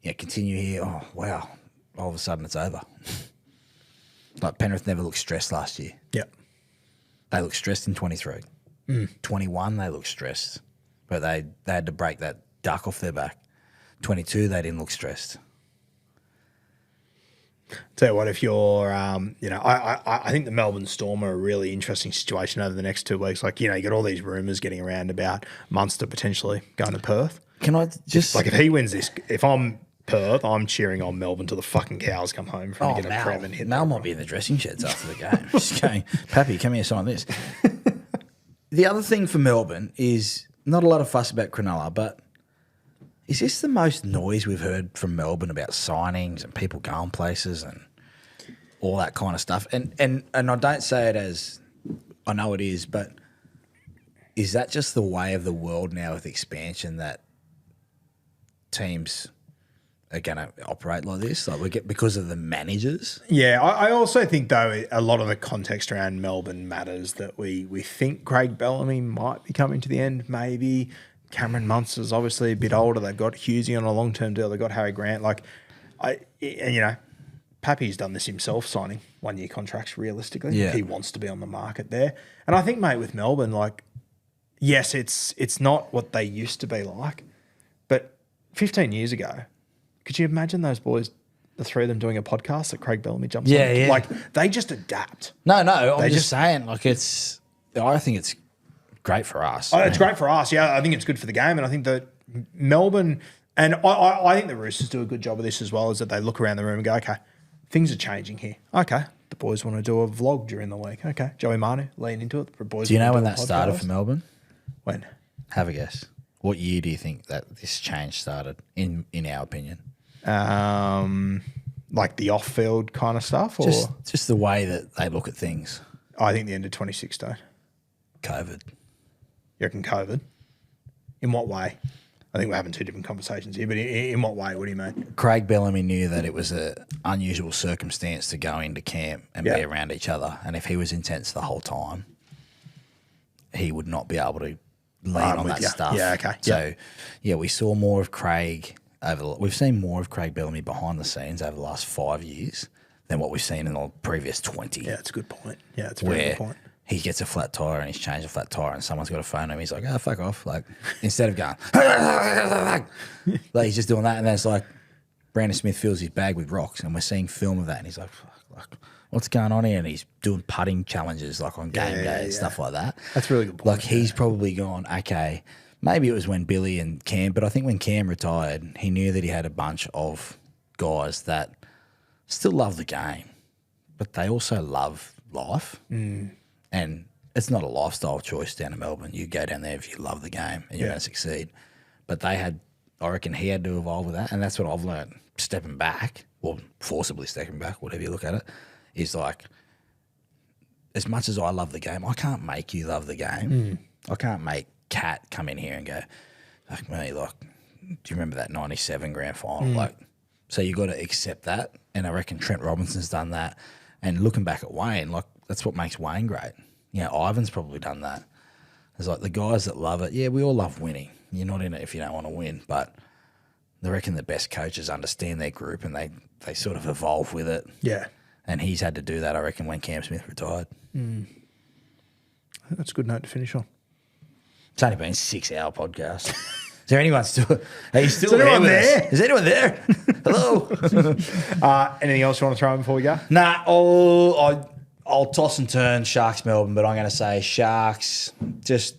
Yeah, continue here. Oh, wow. All of a sudden it's over. Like Penrith never looked stressed last year.
Yeah.
They looked stressed in 23. 21, they looked stressed. But they had to break that duck off their back. 22, they didn't look stressed.
Tell you what, if you're, I think the Melbourne Storm are a really interesting situation over the next 2 weeks. Like, you get all these rumours getting around about Munster potentially going to Perth.
Can I just...
Like, if he wins this, if I'm Perth, I'm cheering on Melbourne till the fucking cows come home for him to get a prem and hit
Mal might be in the dressing sheds after the game. Just going, Pappy, come here, sign this. The other thing for Melbourne is not a lot of fuss about Cronulla, but is this the most noise we've heard from Melbourne about signings and people going places and all that kind of stuff? And I don't say it as I know it is, but is that just the way of the world now with expansion that teams are going to operate like this? Like we get because of the managers?
Yeah, I also think, though, a lot of the context around Melbourne matters that we think Craig Bellamy might be coming to the end, maybe. Cameron Munster's obviously a bit older. They've got Hughesy on a long-term deal. They've got Harry Grant. Pappy's done this himself, signing 1-year contracts realistically.
Yeah.
He wants to be on the market there. And I think, mate, with Melbourne, like, yes, it's not what they used to be like, but 15 years ago, could you imagine those boys, the three of them doing a podcast that Craig Bellamy jumps on?
Yeah.
Like, they just adapt.
No, I'm
They
just
just-
saying, like I think it's great for us.
Oh, it's great for us. Yeah, I think it's good for the game. And I think that Melbourne, and I think the Roosters do a good job of this as well, is that they look around the room and go, okay, things are changing here. Okay, the boys want to do a vlog during the week. Okay, Joey Manu, lean into it. The boys
Do you
wanna
know when
do a
that started
podcast.
for Melbourne?
When?
Have a guess. What year do you think that this change started, in our opinion?
Like the off-field kind of stuff? Or
Just the way that they look at things.
I think the end of 2016.
COVID.
You reckon COVID? In what way? I think we're having two different conversations here, but in what way? What do you mean?
Craig Bellamy knew that it was an unusual circumstance to go into camp and be around each other. And if he was intense the whole time, he would not be able to lean on that stuff.
Yeah, okay.
So, we saw more of Craig we've seen more of Craig Bellamy behind the scenes over the last 5 years than what we've seen in the previous 20.
Yeah, that's a good point. Yeah, that's a very good point.
He gets a flat tire and he's changed a flat tire and someone's got a phone him. He's like, oh, fuck off. Like, instead of going, like, he's just doing that. And then it's like, Brandon Smith fills his bag with rocks and we're seeing film of that. And he's like, fuck, like, what's going on here? And he's doing putting challenges like on game day and stuff like that.
That's a really good point.
Like, he's probably gone, okay, maybe it was when Billy and Cam, but I think when Cam retired, he knew that he had a bunch of guys that still love the game, but they also love life. And it's not a lifestyle choice down in Melbourne. You go down there if you love the game and you're going to succeed. But I reckon he had to evolve with that. And that's what I've learned stepping back, or forcibly stepping back, whatever you look at it, is like, as much as I love the game, I can't make you love the game. I can't make Kat come in here and go, like me, like, do you remember that 97 grand final? Like, So you got to accept that. And I reckon Trent Robinson's done that. And looking back at Wayne, like that's what makes Wayne great. You know, Ivan's probably done that. It's like the guys that love it. Yeah, we all love winning. You're not in it if you don't want to win. But I reckon the best coaches understand their group and they sort of evolve with it.
Yeah.
And he's had to do that, I reckon, when Cam Smith retired.
I think that's a good note to finish on.
It's only been a 6-hour podcast. Is there anyone still? Are you still
Is anyone
with us?
there?
Is anyone there? Hello.
Anything else you want to throw in before we go?
Nah. I'll toss and turn Sharks Melbourne, but I'm going to say Sharks just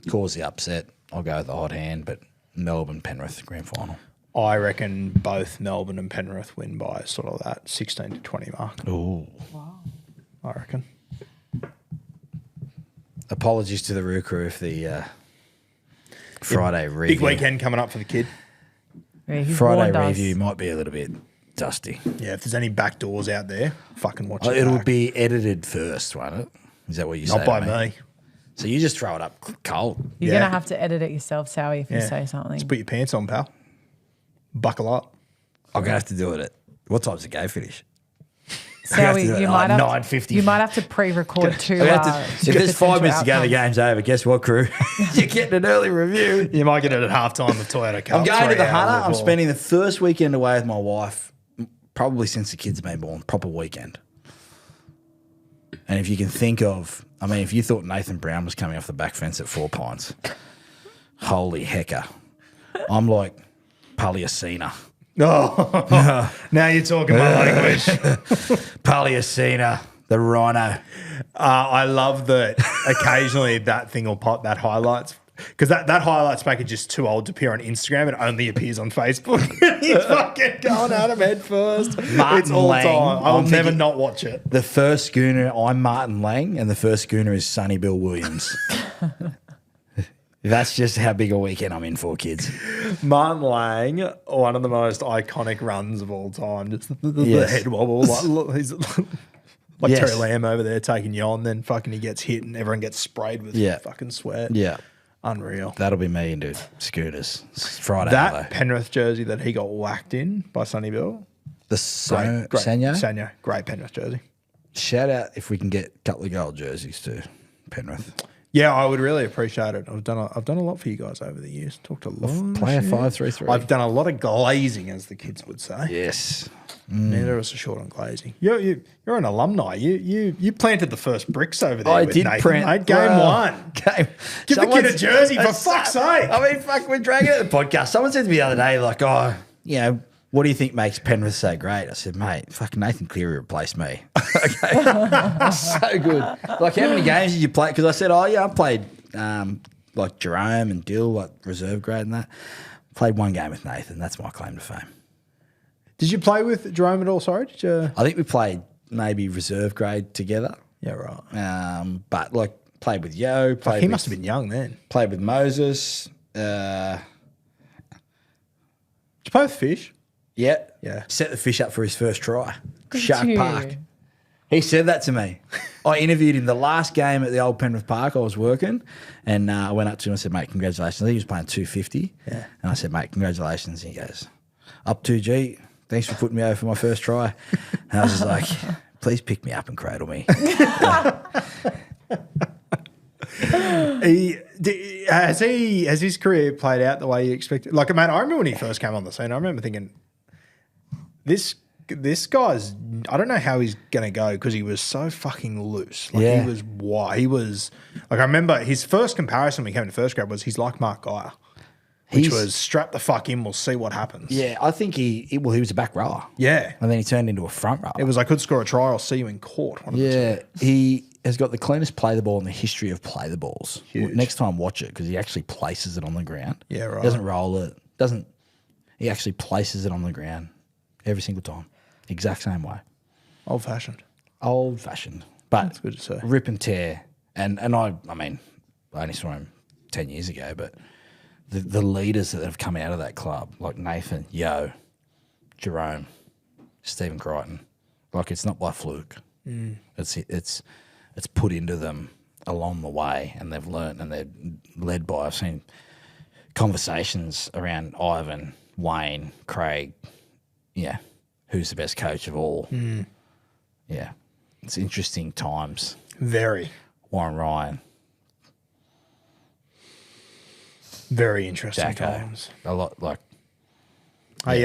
cause the upset. I'll go with the hot hand, but Melbourne Penrith grand final.
I reckon both Melbourne and Penrith win by sort of that 16 to 20 mark.
Ooh.
I reckon.
Apologies to the Roo crew if the Friday review.
Big weekend coming up for the kid.
Yeah, he's
Friday
warned us.
review might be a little bit dusty.
Yeah, if there's any back doors out there, fucking watch it.
It'll
back.
be edited first, won't it? Is that what you say?
Not by
to
me.
So you just throw it up cold.
You're
Yeah.
going to have to edit it yourself, Sowie, if you
Yeah.
say something.
Just put your pants on, pal. Buckle up.
I'm going to have to do it at what time's the game finish?
Sowie, you might have
9:50.
You might have to pre-record two.
If there's 5 minutes to go, the game's over. Guess what, crew? You're getting an early review.
You might get it at halftime of Toyota Cup.
I'm going to
3
the
hours
Hunter. I'm
before.
spending the first weekend away with my wife, probably since the kids have been born. Proper weekend. And if you can think of, I mean, if you thought Nathan Brown was coming off the back fence at 4 pints, holy hecker. I'm like Paliacina.
Oh, now you're talking my language.
Paliacina, the rhino.
I love that occasionally that thing will pop, that highlights, because that highlights package is too old to appear on Instagram. It only appears on Facebook. He's fucking going at him head first.
Martin
It's all
Lang.
time. I'll
I'm
never
thinking-
not watch it.
The first schooner, I'm Martin Lang, and the first schooner is Sonny Bill Williams. That's just how big a weekend I'm in for, kids.
Martin Lang, one of the most iconic runs of all time. Just the
Yes.
head wobble. He's like
Yes.
Terry Lamb over there taking you on, then fucking he gets hit and everyone gets sprayed with
Yeah.
fucking sweat.
Yeah.
Unreal.
That'll be me into schooners. It's Friday,
That
though.
Penrith jersey that he got whacked in by Sonny Bill.
The
Great.
Sanyo?
Sanyo. Great Penrith jersey.
Shout out if we can get a couple of gold jerseys to Penrith.
Yeah, I would really appreciate it. I've done a lot for you guys over the years. Talked a lot. of
Player
shit.
533.
I've done a lot of glazing, as the kids would say.
Yes.
Neither of us are short on glazing. You're an alumni. You planted the first bricks over there.
I
with
did
Nathan,
print.
mate. Game
Well,
one.
Game.
Give the kid a jersey, for
That's-
fuck's sake.
I mean, fuck, we're dragging it at the podcast. Someone said to me the other day, like, oh, you know, what do you think makes Penrith so great? I said, mate, fucking Nathan Cleary replaced me. Okay. So good. Like, how many games did you play? Because I said, oh, yeah, I played like Jerome and Dill, like reserve grade and that. Played one game with Nathan. That's my claim to fame.
Did you play with Jerome at all? Sorry, did you?
I think we played maybe reserve grade together.
Yeah, right.
But like played with Yo. Played
He
with,
must have been young then.
played with Moses.
Did you play with Fish?
Yeah.
Yeah.
Set the fish up for his first try.
Did
Shark
you?
Park. He said that to me. I interviewed him the last game at the old Penrith Park. I was working and I went up to him and said, mate, congratulations. I think he was playing 250.
Yeah.
And I said, mate, congratulations. And he goes, up 2G. Thanks for putting me over for my first try. And I was just like, please pick me up and cradle me.
Has his career played out the way you expected? Like, man, I remember when he first came on the scene. I remember thinking, this guy's. I don't know how he's gonna go because he was so fucking loose. Like
Yeah.
he was wide. He was like I remember his first comparison when he came to first grade was he's like Mark Geyer, which
He's-
was strap the fuck in. We'll see what happens.
Yeah, I think he was a back rower.
yeah.
And then he turned into a front rower.
It was I could score a try. I'll see you in court. One of the two.
Yeah, he has got the cleanest play the ball in the history of play the balls.
Huge.
Next time, watch it because he actually places it on the ground.
Yeah, right.
Doesn't roll it. Doesn't. He actually places it on the ground every single time. Exact same way.
Old fashioned.
Old fashioned, but
That's good to see.
rip and tear. And I mean, I only saw him 10 years ago, but the leaders that have come out of that club, like Nathan, Yo, Jerome, Stephen Crichton, like it's not by fluke. It's put into them along the way, and they've learnt, and they're led by. I've seen conversations around Ivan, Wayne, Craig, yeah, who's the best coach of all? Yeah, it's interesting times.
Very,
Warren Ryan,
very interesting
Jacko,
times.
a lot like
I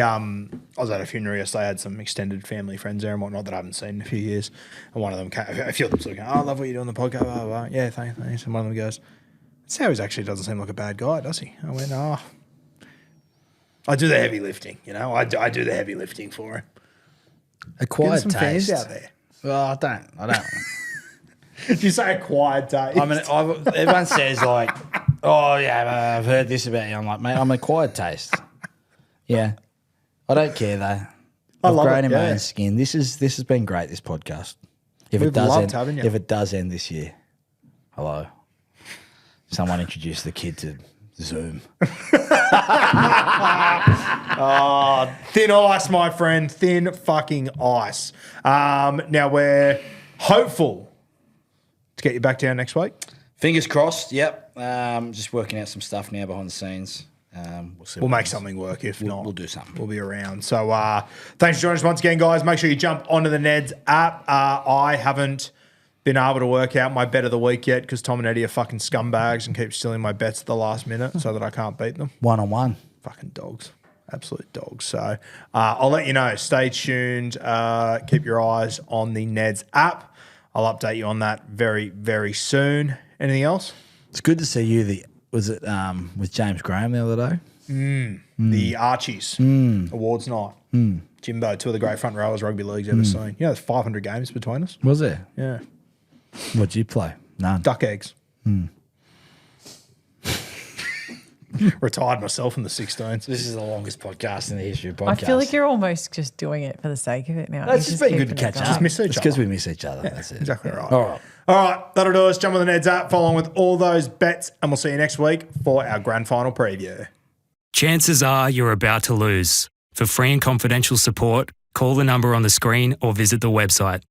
was at a funeral yesterday. I had some extended family friends there and whatnot that I haven't seen in a few years. And one of them came, a few of them sort of go, "Oh, I love what you do on the podcast." Blah, blah, blah. Yeah, thanks. And one of them goes, "Sowie actually doesn't seem like a bad guy, does he?" I went, "Oh, I do the heavy lifting, you know. I do the heavy lifting for him."
acquired
Some
taste.
fans out there.
Well, I don't.
Did you say acquired taste?
I mean, everyone says like, "Oh yeah, I've heard this about you." I'm like, mate, I'm an acquired taste. Yeah, I don't care though. I've
love
grown
it,
in my
yeah.
own skin. This has been great. This podcast. If
We've
it does
loved
end,
having you.
if it does end this year, hello. Someone introduce the kid to Zoom.
Thin ice, my friend. Thin fucking ice. Now we're hopeful to get you back down next week.
Fingers crossed. Yep. Just working out some stuff now behind the scenes. We'll see.
We'll
what
make
happens.
something work. If not,
we'll do something.
We'll be around. So thanks for joining us once again, guys. Make sure you jump onto the Neds app. I haven't been able to work out my bet of the week yet because Tom and Eddie are fucking scumbags and keep stealing my bets at the last minute so that I can't beat them.
1-on-1.
Fucking dogs. Absolute dogs. So I'll let you know. Stay tuned. Keep your eyes on the Neds app. I'll update you on that very, very soon. Anything else?
It's good to see you. Was it with James Graham the other day?
The Archies Awards night. Jimbo, two of the great front rowers rugby league's ever seen. Yeah, there's 500 games between us.
Was there?
Yeah.
What'd you play? None.
Duck eggs. Retired myself in the 16s.
This is the longest podcast in the history of podcasts.
I feel like you're almost just doing it for the sake of it now.
It's
You're
just been good to
keeping it
catch
going.
up.
miss each
It's
other.
because we miss each other. That's it.
Exactly right.
All right.
All right, that'll do us. Jump on the Neds app, follow on with all those bets, and we'll see you next week for our grand final preview.
Chances are you're about to lose. For free and confidential support, call the number on the screen or visit the website.